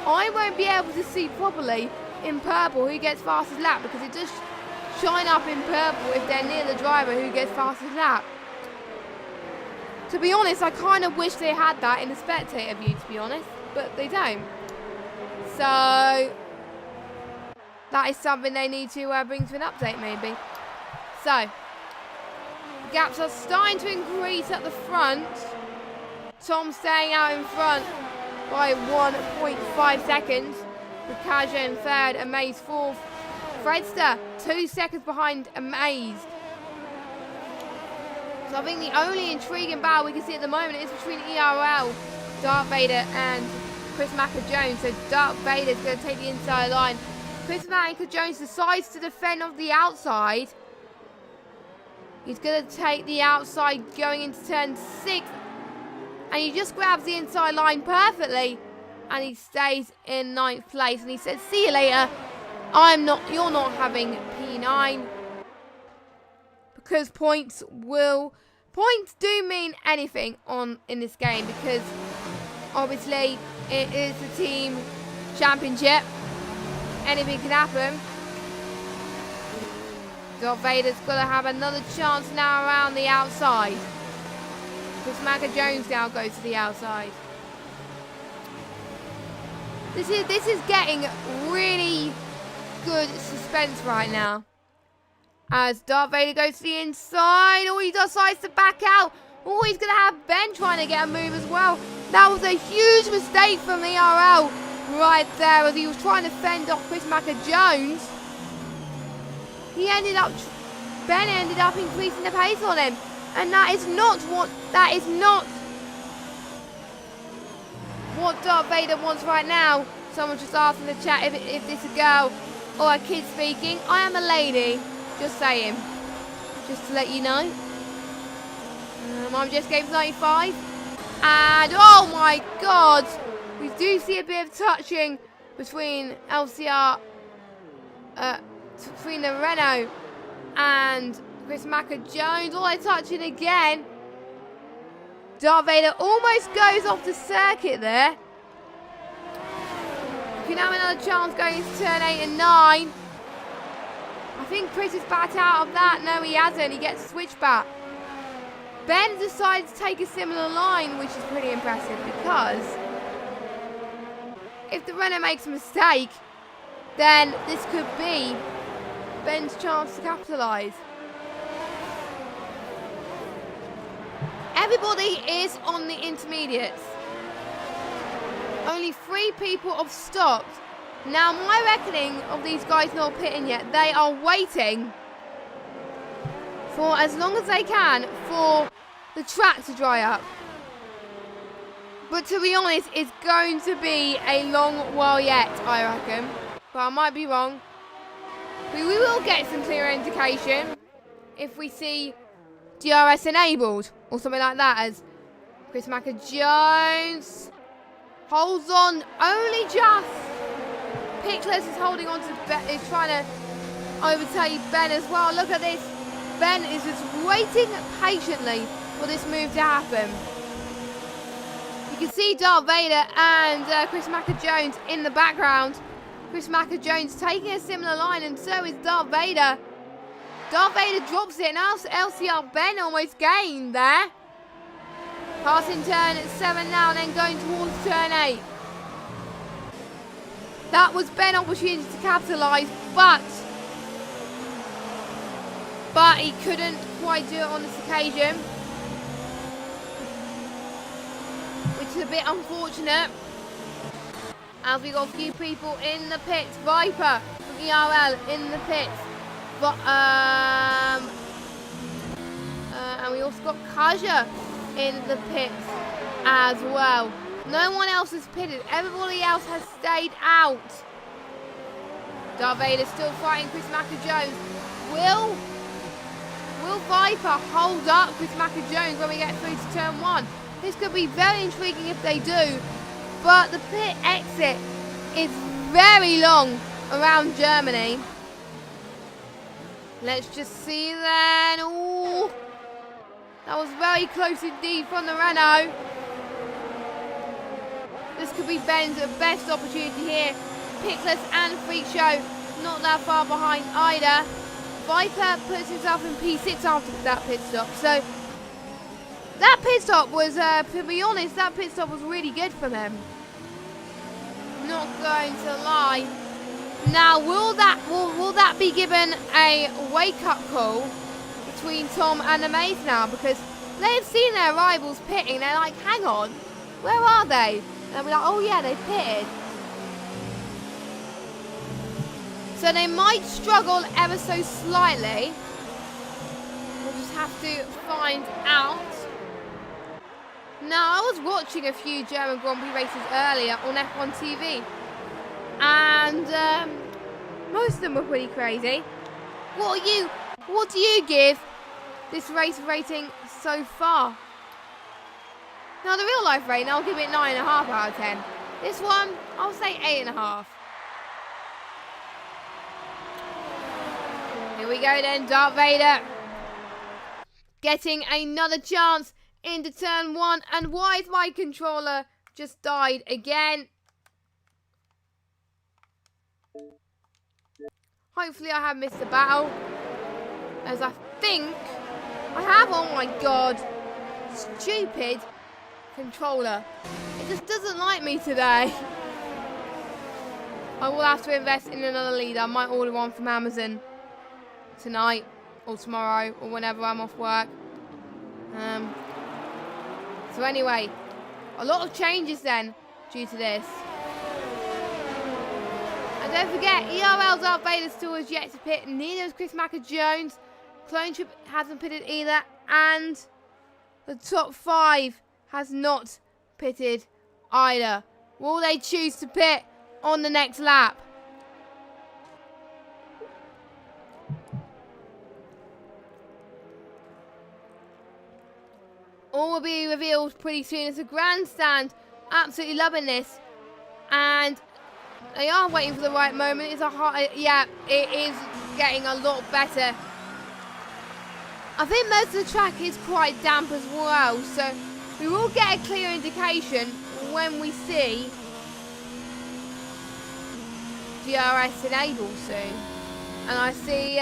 I won't be able to see properly in purple who gets fastest lap, because it does shine up in purple if they're near the driver who gets fastest lap. To be honest, I kind of wish they had that in the spectator view, to be honest, but they don't. So that is something they need to bring to an update, maybe. So gaps are starting to increase at the front. Tom staying out in front by 1.5 seconds. With Kaja in third, Amaze fourth. Fredster 2 seconds behind Amaze. So I think the only intriguing battle we can see at the moment is between ERL, Darth Vader, and Chris Macker-Jones. So Darth Vader's going to take the inside line. Chris Macker-Jones decides to defend off the outside. He's going to take the outside going into turn 6. And he just grabs the inside line perfectly. And he stays in 9th place. And he says, see you later. You're not having P9. Because points do mean anything in this game. Because obviously it is the team championship. Anything can happen. Darth Vader's got to have another chance now around the outside. Chris Macker-Jones now goes to the outside. This is getting really good suspense right now. As Darth Vader goes to the inside. Oh, he decides to back out. Oh, he's going to have Ben trying to get a move as well. That was a huge mistake from the RL right there as he was trying to fend off Chris Macker-Jones. Ben ended up increasing the pace on him. And that is not what Darth Vader wants right now. Someone just asked in the chat if this is a girl or a kid speaking. I am a lady. Just saying. Just to let you know. I'm just game 35. And oh my god. We do see a bit of touching between LCR. Between the Renault and Chris Macker-Jones. Oh, they're touching again. Darth Vader almost goes off the circuit there. You can have another chance going into turn 8 and 9. I think Chris is backed out of that. No, he hasn't. He gets a switchback. Ben decides to take a similar line, which is pretty impressive because if the Renault makes a mistake, then this could be Ben's chance to capitalise. Everybody is on the intermediates. Only 3 people have stopped. Now, my reckoning of these guys not pitting yet, they are waiting for as long as they can for the track to dry up. But to be honest, it's going to be a long while yet, I reckon. But I might be wrong. We will get some clear indication if we see DRS enabled or something like that, as Chris Macker-Jones holds on only just. Pickless is holding on to Ben, is trying to overtake Ben as well. Look at this. Ben is just waiting patiently for this move to happen. You can see Darth Vader and Chris Macker-Jones in the background. Chris Macker-Jones taking a similar line, and so is Darth Vader. Darth Vader drops it, and LCR Ben almost gained there. Passing turn at 7 now, and then going towards turn 8. That was Ben's opportunity to capitalise, but he couldn't quite do it on this occasion, which is a bit unfortunate. As we got a few people in the pits. Viper from ERL in the pits. But, and we also got Kaja in the pits as well. No one else has pitted. Everybody else has stayed out. Darth Vader still fighting Chris Macker-Jones. Will Viper hold up Chris Macker-Jones when we get through to turn 1? This could be very intriguing if they do. But the pit exit is very long around Germany. Let's just see then. Ooh, that was very close indeed from the Renault. This could be Ben's best opportunity here. Pickless and Freak Show not that far behind either. Viper puts himself in P6 after that pit stop. So that pit stop was, to be honest, that pit stop was really good for them. Not going to lie. Now, will that be given a wake-up call between Tom and Amaze now? Because they've seen their rivals pitting. They're like, hang on, where are they? And they'll be like, oh yeah, they pitted. So they might struggle ever so slightly. We'll just have to find out. Now, I was watching a few German Grand Prix races earlier on F1 TV. And most of them were pretty crazy. What do you give this race rating so far? Now, the real life rating, I'll give it 9.5 out of 10. This one, I'll say 8.5. Here we go then, Darth Vader. Getting another chance into turn 1. And why is my controller just died again? Hopefully I have missed the battle. As I think I have. Oh my god. Stupid controller. It just doesn't like me today. I will have to invest in another leader. I might order one from Amazon tonight or tomorrow or whenever I'm off work. So anyway, a lot of changes then due to this. And don't forget, ERL Darth Vader still has yet to pit. Neither has Chris Macker-Jones. Clone Troop hasn't pitted either. And the top 5 has not pitted either. Will they choose to pit on the next lap? All will be revealed pretty soon. It's a grandstand. Absolutely loving this. And they are waiting for the right moment. It's a hard, yeah, it is getting a lot better. I think most of the track is quite damp as well. So we will get a clear indication when we see DRS enabled soon. And I see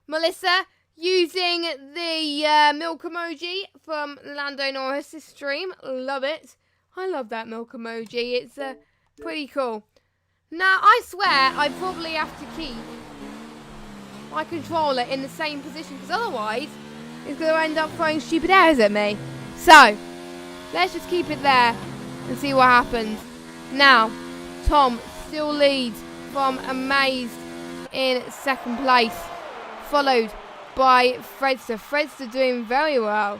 Melissa using the milk emoji from Lando Norris' stream. Love it. I love that milk emoji. It's pretty cool. Now, I swear I probably have to keep my controller in the same position because otherwise it's going to end up throwing stupid errors at me. So, let's just keep it there and see what happens. Now, Tom still leads from Amazed in second place, followed by Fredster. Fredster doing very well.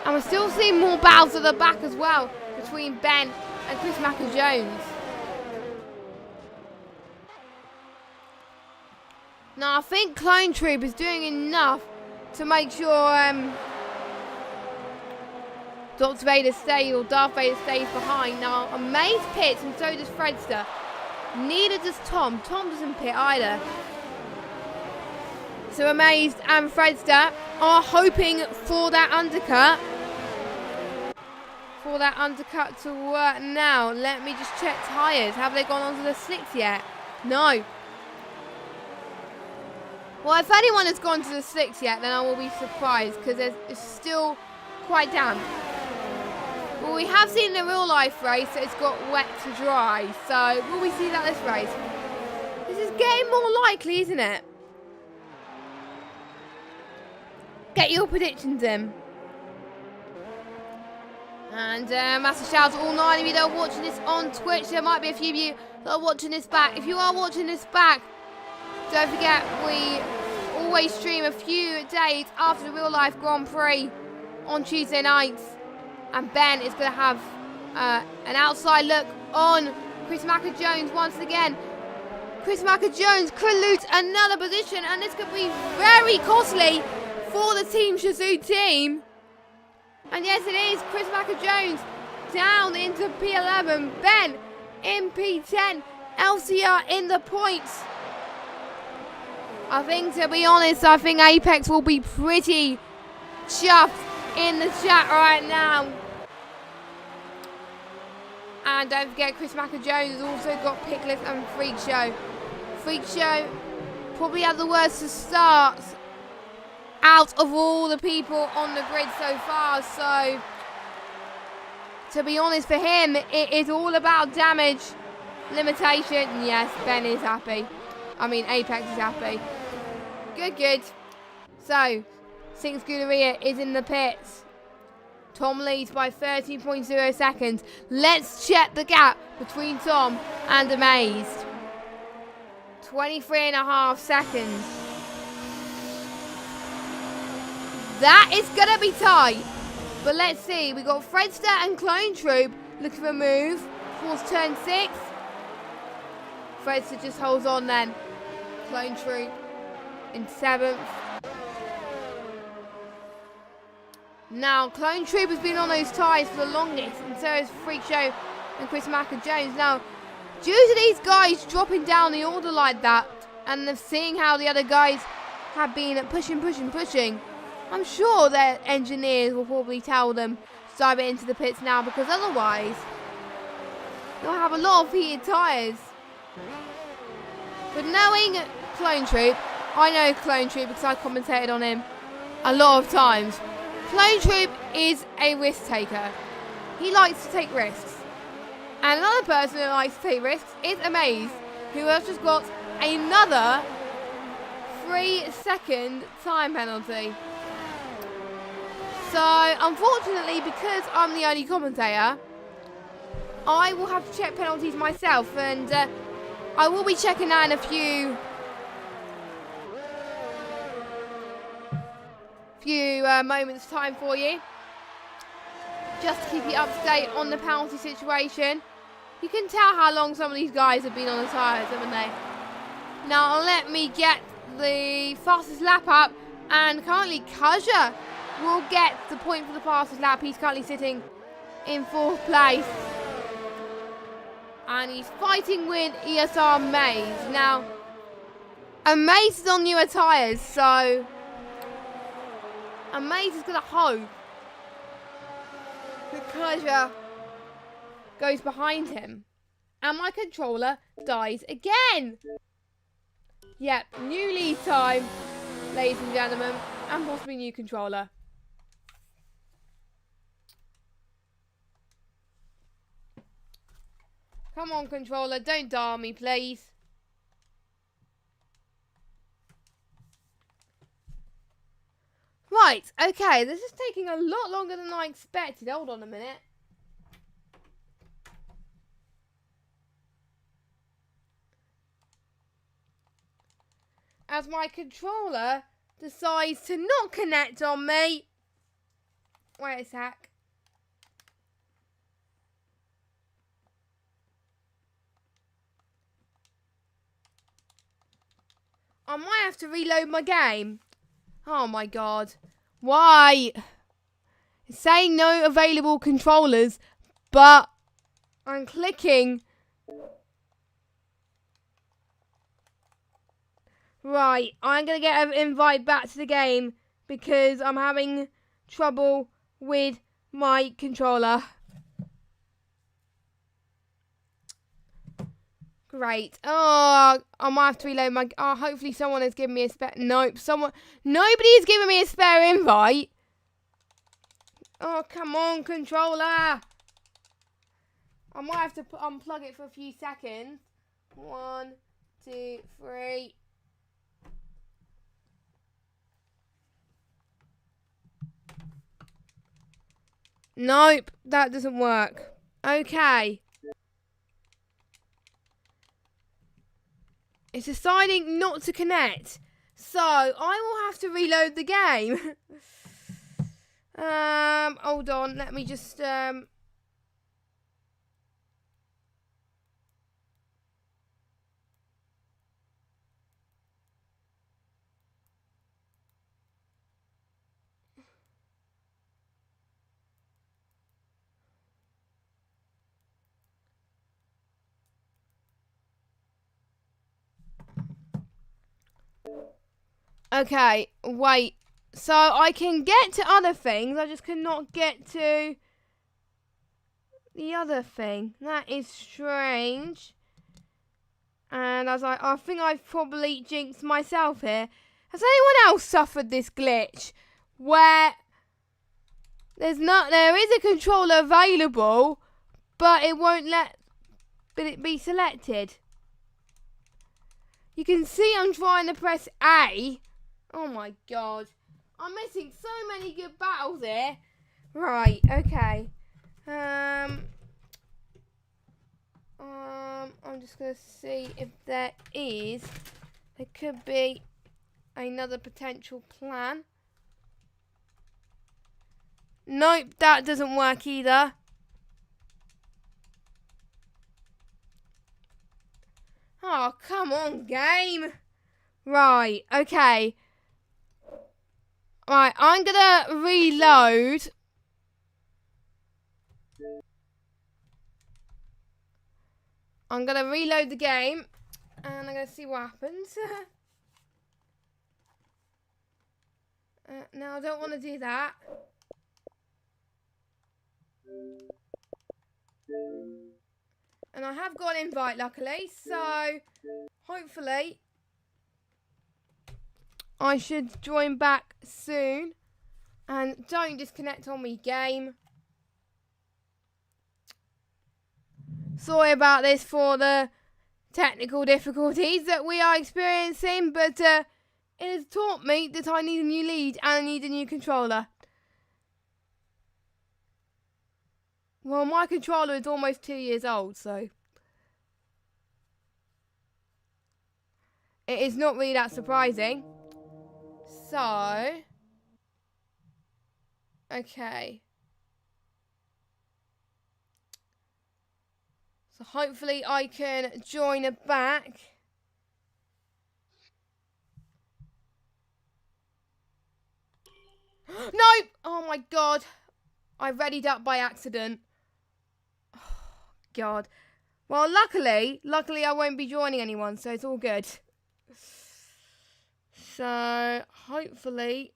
And we're still seeing more battles at the back as well between Ben and Chris Macker-Jones. Now I think Clone Troop is doing enough to make sure Darth Vader stays behind. Now Amaze pits and so does Fredster. Neither does Tom. Tom doesn't pit either. So Amazed and Fredster are hoping for that undercut. For that undercut to work now. Let me just check tyres. Have they gone onto the slicks yet? No. Well, if anyone has gone to the slicks yet, then I will be surprised because it's still quite damp. Well, we have seen in the real life race that it's got wet to dry. So will we see that this race? This is getting more likely, isn't it? Get your predictions in. And massive shout out to all 9 of you that are watching this on Twitch. There might be a few of you that are watching this back. If you are watching this back, don't forget we always stream a few days after the real life Grand Prix on Tuesday nights. And Ben is going to have an outside look on Chris Macker-Jones once again. Chris Macker-Jones could lose another position and this could be very costly for the Team Shazoo team. And yes, it is. Chris Macker-Jones down into P11. Ben in P10. LCR in the points. I think, to be honest, I think Apex will be pretty chuffed in the chat right now. And don't forget, Chris Macker-Jones has also got Pickless and Freak Show. Freak Show probably had the worst to start out of all the people on the grid so far. So, to be honest, for him, it is all about damage limitation. Yes, Ben is happy. I mean, Apex is happy. Good. So, Sink Scuderia is in the pits. Tom leads by 13.0 seconds. Let's check the gap between Tom and Amazed. 23.5 seconds. That is going to be tight. But let's see. We got Fredster and Clone Troop looking for a move towards turn 6. Fredster just holds on then. Clone Troop in 7th. Now, Clone Troop has been on those tyres for the longest, and so has Freak Show and Chris Macker-Jones. Now, due to these guys dropping down the order like that, and seeing how the other guys have been pushing, I'm sure their engineers will probably tell them to dive it into the pits now, because otherwise, they'll have a lot of heated tyres. But knowing Clone Troop, I know Clone Troop because I commentated on him a lot of times. Clone Troop is a risk taker. He likes to take risks. And another person who likes to take risks is Amaze, who has just got another 3-second time penalty. So, unfortunately, because I'm the only commentator, I will have to check penalties myself, and I will be checking that in a few moments time for you, just to keep you up to date on the penalty situation. You can tell how long some of these guys have been on the tyres, haven't they? Now let me get the fastest lap up, and currently Kaja will get the point for the fastest lap. He's currently sitting in 4th place, and he's fighting with ESR Maze. Now Maze is on newer tyres, so Amaze is going to hope that Kaja goes behind him. And my controller dies again. Yep, new lead time, ladies and gentlemen, and possibly new controller. Come on, controller, don't die on me, please. Right, okay, this is taking a lot longer than I expected. Hold on a minute. As my controller decides to not connect on me. Wait a sec. I might have to reload my game. Oh my god. Why? It's saying no available controllers, but I'm clicking. Right, I'm going to get an invite back to the game because I'm having trouble with my controller. Great. Oh, I might have to reload my... Oh, hopefully someone has given me a spare... Nope, Nobody has given me a spare invite. Oh, come on, controller. I might have to unplug it for a few seconds. 1, 2, 3. Nope, that doesn't work. Okay. It's deciding not to connect. So, I will have to reload the game. Hold on, let me just, Okay, wait. So I can get to other things, I just cannot get to the other thing. That is strange. And I think I've probably jinxed myself here. Has anyone else suffered this glitch where there is a controller available, but it won't let it be selected? You can see I'm trying to press A. Oh my god. I'm missing so many good battles here. Right, okay. I'm just going to see if there could be another potential plan. Nope, that doesn't work either. Oh, come on, game. Right, okay. Right, I'm going to reload. I'm going to reload the game. And I'm going to see what happens. No, I don't want to do that. And I have got an invite, luckily. So, hopefully, I should join back soon. And don't disconnect on me, game. Sorry about this for the technical difficulties that we are experiencing, but it has taught me that I need a new lead and I need a new controller. Well, my controller is almost 2 years old, so it is not really that surprising. So, okay. So hopefully I can join it back. No! Oh my god. I readied up by accident. Oh, god. Well, luckily I won't be joining anyone, so it's all good. So, hopefully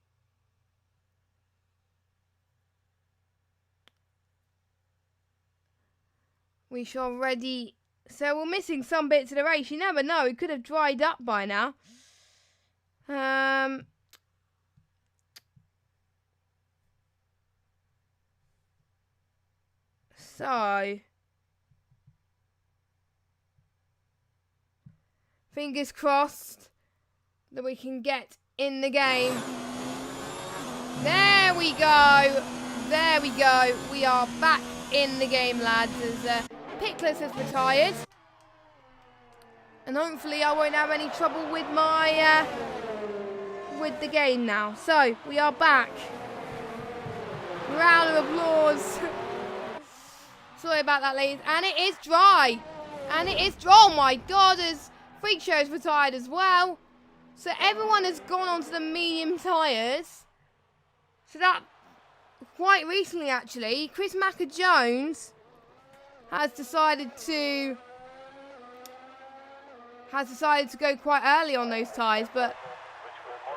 we shall ready. So we're missing some bits of the race. You never know. It could have dried up by now. So, fingers crossed that we can get in the game. There we go. There we go. We are back in the game, lads, as Pickless has retired. And hopefully I won't have any trouble with my with the game now. So, we are back. Round of applause. Sorry about that, ladies. And it is dry. And it is dry. Oh my god, as Freak Show's retired as well. So everyone has gone onto the medium tyres. So that, quite recently actually, Chris Macker-Jones has decided to go quite early on those tyres, but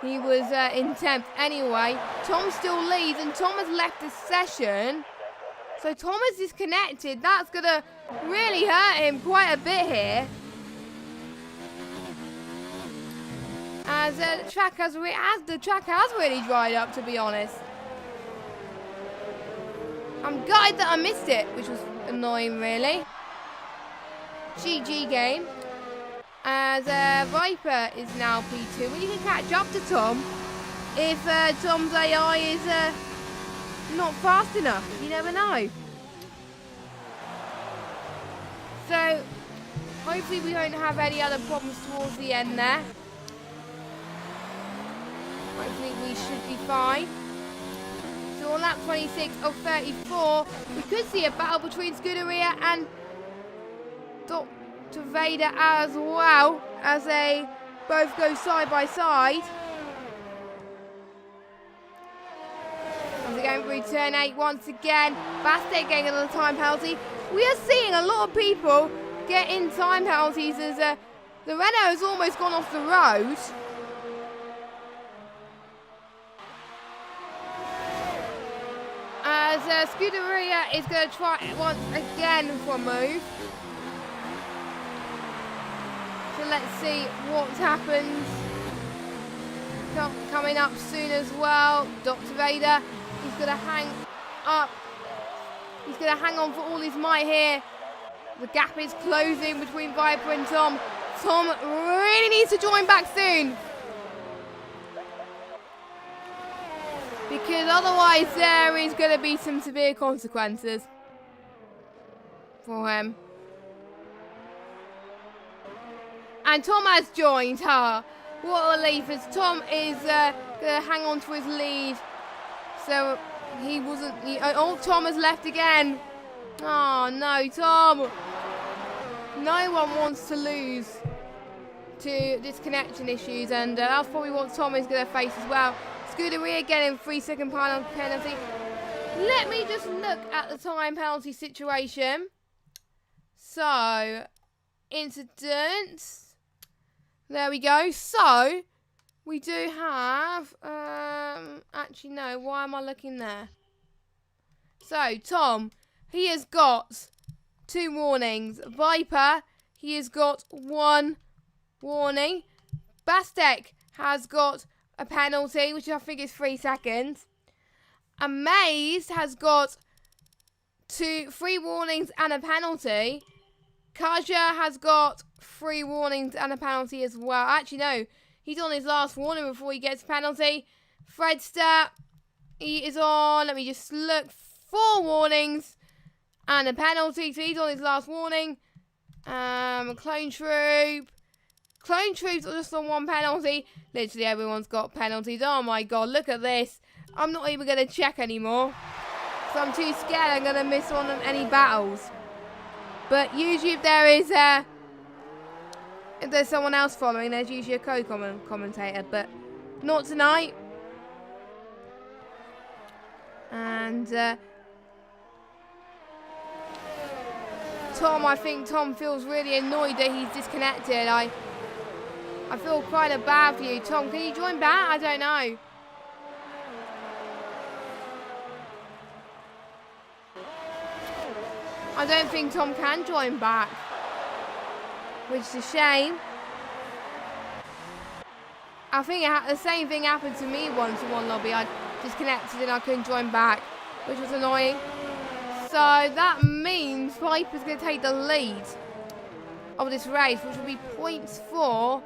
he was in 10th anyway. Tom still leads, and Tom has left the session. So Tom is disconnected. That's going to really hurt him quite a bit here. As the track has really dried up, to be honest. I'm gutted that I missed it, which was annoying, really. GG game. As Viper is now P2. Well, you can catch up to Tom if Tom's AI is not fast enough. You never know. So, hopefully we don't have any other problems towards the end there. Hopefully we should be fine. So on lap 26 of 34, we could see a battle between Scuderia and Dr. Vader as well, as they both go side by side. As they're going through turn 8 once again. Bastet getting another time penalty. We are seeing a lot of people get in time penalties as the Renault has almost gone off the road. As Scuderia is going to try it once again for a move. So let's see what happens. Coming up soon as well. Dr. Vader, he's going to hang up. He's going to hang on for all his might here. The gap is closing between Viper and Tom. Tom really needs to join back soon. Because otherwise there is going to be some severe consequences for him. And Tom has joined her. What a relief, as Tom is going to hang on to his lead. So he wasn't... oh, Tom has left again. Oh, no, Tom. No one wants to lose to disconnection issues. And that's probably what Tom is going to face as well. Scuderia getting 3-second penalty. Let me just look at the time penalty situation. So, incidents. There we go. So, we do have... actually, no. Why am I looking there? So, Tom, he has got 2 warnings. Viper, he has got 1 warning. Bastek has got a penalty, which I think is 3 seconds. Amazed has got 3 warnings and a penalty. Kaja has got 3 warnings and a penalty as well. Actually, no. He's on his last warning before he gets a penalty. Fredster, he is on, let me just look, 4 warnings and a penalty. So he's on his last warning. Clone Troop. Clone Troops are just on 1 penalty. Literally everyone's got penalties. Oh my god, look at this. I'm not even going to check anymore. So I'm too scared I'm going to miss on any battles. But usually if there is if there's someone else following, there's usually a co-commentator. But not tonight. And Tom, I think Tom feels really annoyed that he's disconnected. I feel kind of bad for you. Tom, can you join back? I don't know. I don't think Tom can join back. Which is a shame. I think the same thing happened to me once in one lobby. I disconnected and I couldn't join back. Which was annoying. So that means Viper's going to take the lead of this race. Which will be points for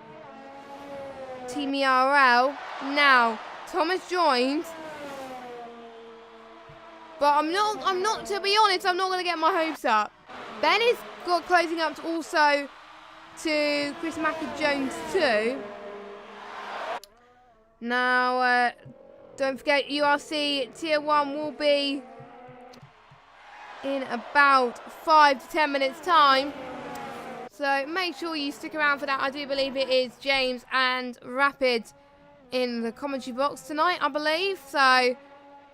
Team ERL. Now, Tom has joined. But I'm not, to be honest, I'm not going to get my hopes up. Ben is closing up to Chris Mackey-Jones too. Now, don't forget, URC Tier 1 will be in about 5 to 10 minutes time. So make sure you stick around for that. I do believe it is James and Rapid in the commentary box tonight, I believe. So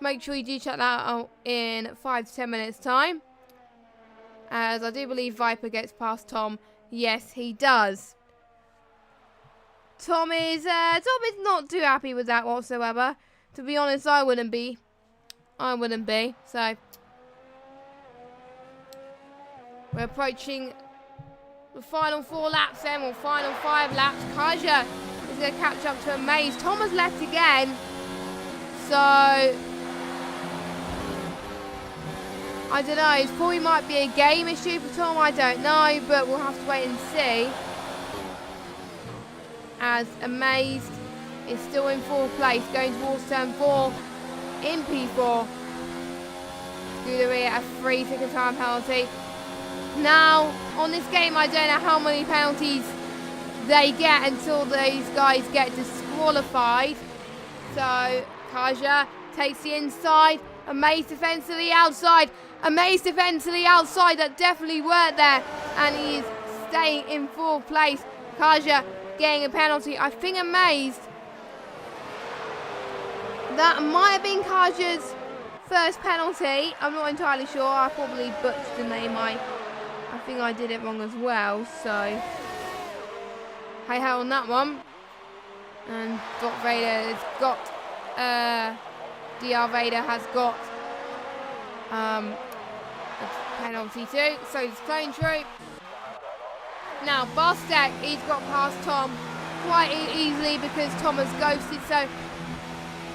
make sure you do check that out in 5 to 10 minutes time. As I do believe Viper gets past Tom. Yes, he does. Tom is not too happy with that whatsoever. To be honest, I wouldn't be. So we're approaching the final 4 laps then, or final 5 laps. Kaja is going to catch up to Amaze. Tom has left again. So I don't know. It probably might be a game issue for Tom. I don't know, but we'll have to wait and see. As Amazed is still in 4th place, going towards turn 4 in P4. Scuderia a 3-second time penalty. Now, on this game, I don't know how many penalties they get until these guys get disqualified. So, Kaja takes the inside. Amaze defends to the outside. Amaze defends to the outside. That definitely worked there. And he is staying in 4th place. Kaja getting a penalty. I think Amazed. That might have been Kaja's first penalty. I'm not entirely sure. I probably butchered the name. I think I did it wrong as well. So, hey ho on that one. And Dr. Vader has got... DR Vader has got a penalty too. So it's Clone Troop. Now Bostek, he's got past Tom quite easily because Tom has ghosted. So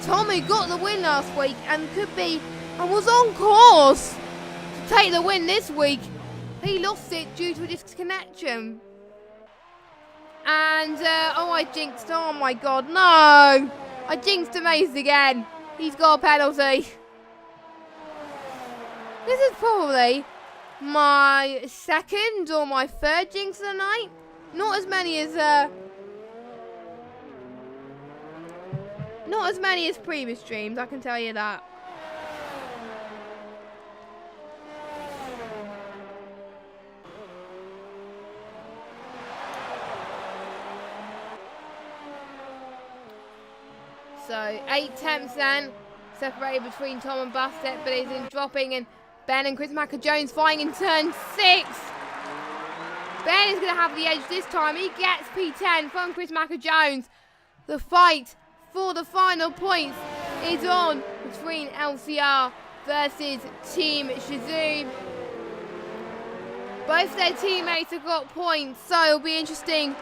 Tommy got the win last week and could be and was on course to take the win this week. He lost it due to a disconnection. And, oh, I jinxed. Oh, my God, no. I jinxed Amaze again. He's got a penalty. This is probably my second or my third jinx of the night. Not as many as previous streams, I can tell you that. So 8 attempts then, separated between Tom and Bustet, but he's in dropping, and Ben and Chris Macker-Jones fighting in turn 6. Ben is going to have the edge this time. He gets P10 from Chris Macker-Jones. The fight for the final points is on between LCR versus Team Shazoo. Both their teammates have got points, so it'll be interesting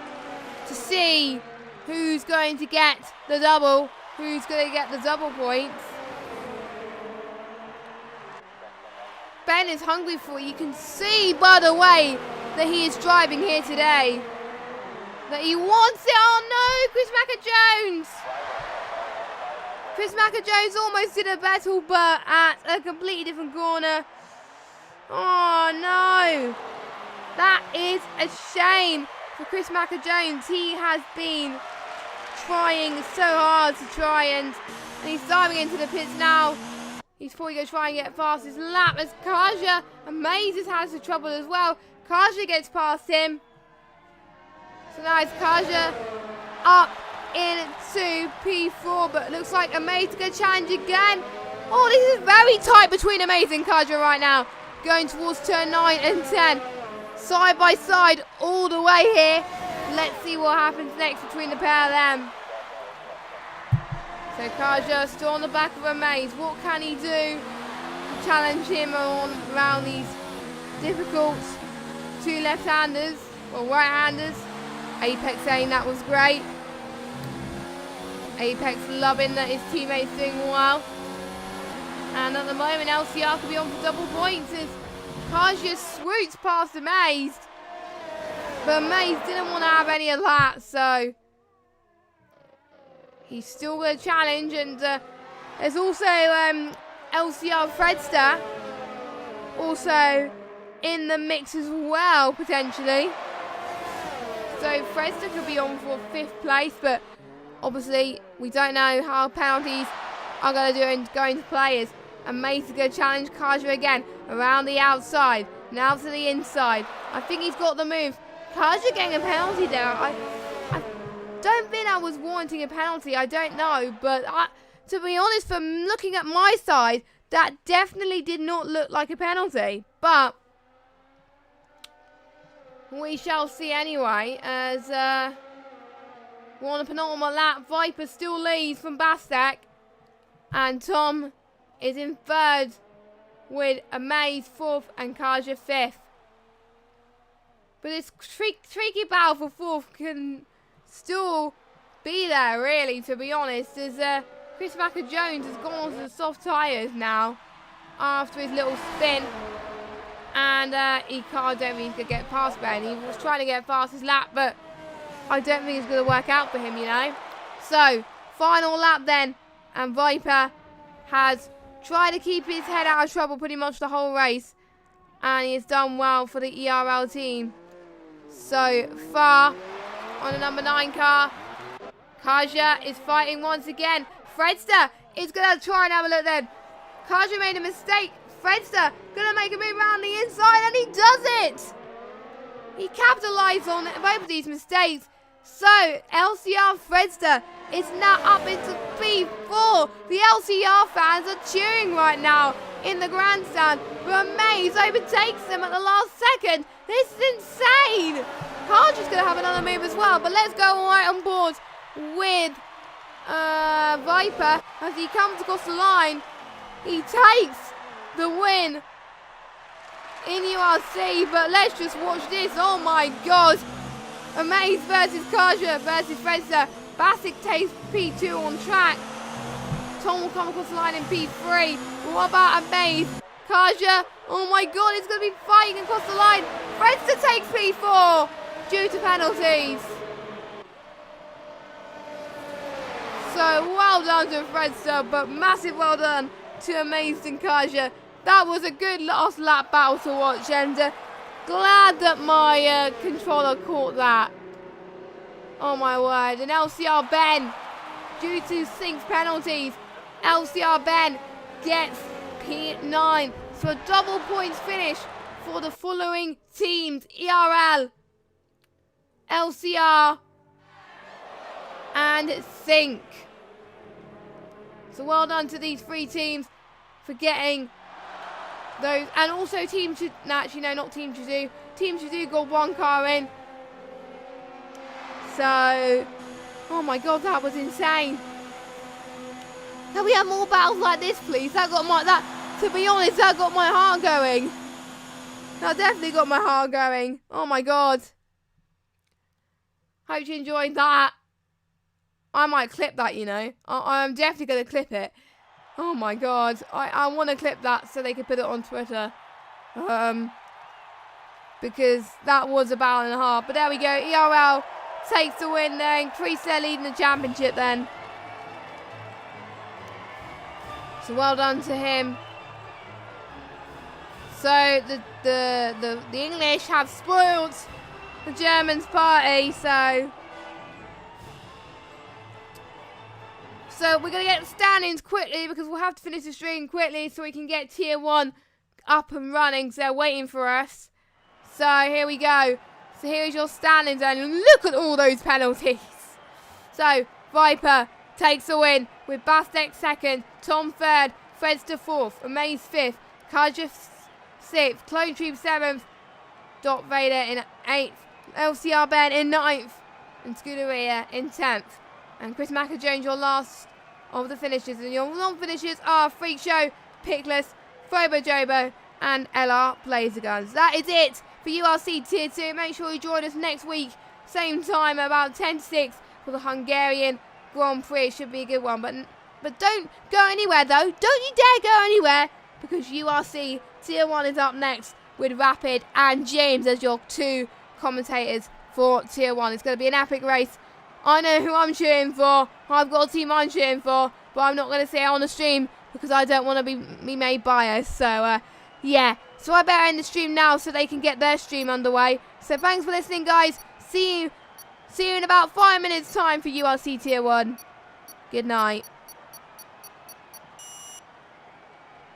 to see who's going to get the double. Who's going to get the double points? Ben is hungry for it. You can see by the way that he is driving here today that he wants it. Oh no, Chris Macker-Jones! Chris Macker-Jones almost did a battle, but at a completely different corner. Oh no! That is a shame for Chris Macker-Jones. He has been trying so hard to try and he's diving into the pits now. He's probably going to try and get fastest lap as Kaja Amazes has the trouble as well. Kaja gets past him. So now it's Kaja up into P4, but it looks like Amaze is going to challenge again. Oh, this is very tight between Amaze and Kaja right now. Going towards turn 9 and 10. Side by side all the way here. Let's see what happens next between the pair of them. So Kaja still on the back of Amaze. What can he do to challenge him around these difficult two left-handers, or right-handers? Apex saying that was great. Apex loving that his teammates doing well. And at the moment LCR could be on for double points as Kaja swoops past Amaze. But Amaze didn't want to have any of that, so he's still going to challenge. And there's also LCR Fredster also in the mix as well, potentially. So Fredster could be on for 5th place, but obviously we don't know how penalties are going to do and going to players. Amaze is going to challenge Kaja again around the outside, now to the inside. I think he's got the move. Kaja getting a penalty there. I don't think I was warranting a penalty. I don't know. But to be honest, from looking at my side, that definitely did not look like a penalty. But we shall see anyway. As we're on a penultimate lap. Viper still leads from Bastak. And Tom is in 3rd with Amaze 4th and Kaja 5th. But this tricky battle for 4th can still be there, really, to be honest. As Chris Macker-Jones has gone on to the soft tyres now after his little spin. And he can't, I don't think he's going to get past Ben. He was trying to get fastest lap, but I don't think it's going to work out for him, you know. So, final lap then. And Viper has tried to keep his head out of trouble pretty much the whole race. And he has done well for the ERL team. So far, on the number 9 car, Kaja is fighting once again. Fredster is going to try and have a look then. Kaja made a mistake. Fredster going to make a move around the inside, and he does it. He capitalised on both of these mistakes. So, LCR Fredster is now up into P4. The LCR fans are cheering right now in the grandstand. But Amaze overtakes them at the last second. This is insane. Kaja's going to have another move as well. But let's go right on board with Viper as he comes across the line. He takes the win in URC. But let's just watch this. Oh my god. Amaze versus Kaja versus Fredster. Bassick takes P2 on track. Tom will come across the line in P3. But what about Amaze? Kaja, oh my god, it's going to be fighting across the line. Fredster takes P4 due to penalties. So well done to Fredster, but massive well done to Amaze and Kaja. That was a good last lap battle to watch, and glad that my controller caught that. Oh my word. And LCR Ben, due to Sync's penalties, LCR Ben gets P9. So a double points finish for the following teams: ERL, LCR, and Sync. So well done to these three teams for getting those. And also Team actually no, not Team Chazoo. Team Chazoo got one car in. So, oh my god, that was insane. Can we have more battles like this, please? To be honest, that got my heart going. That definitely got my heart going. Oh my god. Hope you enjoyed that. I might clip that, you know. I'm definitely going to clip it. Oh my god. I want to clip that so they can put it on Twitter. Because that was a battle and a half. But there we go. ERL takes the win there. Increase their lead in the championship then. So well done to him. So the English have spoiled the Germans' party. So we're going to get the standings quickly because we'll have to finish the stream quickly so we can get tier 1 up and running. So they're waiting for us. So here we go. So here is your standings and look at all those penalties. So Viper takes the win with Bastek second, Tom third, Fredster fourth, Amaze fifth, Kaja sixth, Clone Troop 7th, Dot Vader in 8th, LCR Ben in 9th, and Scuderia in 10th. And Chris Macker Jones, your last of the finishers. And your non-finishers are Freak Show, Pickless, Phobo Jobo, and LR Blazer Guns. That is it for URC Tier 2. Make sure you join us next week, same time, about 10 to 6, for the Hungarian Grand Prix. It should be a good one. But don't go anywhere, though. Don't you dare go anywhere, because URC Tier 1 is up next with Rapid and James as your two commentators for Tier 1. It's going to be an epic race. I know who I'm cheering for. I've got a team I'm cheering for, but I'm not going to say it on the stream because I don't want to be made biased. So, yeah. So I better end the stream now so they can get their stream underway. So thanks for listening, guys. See you in about 5 minutes' time for URC Tier 1. Good night.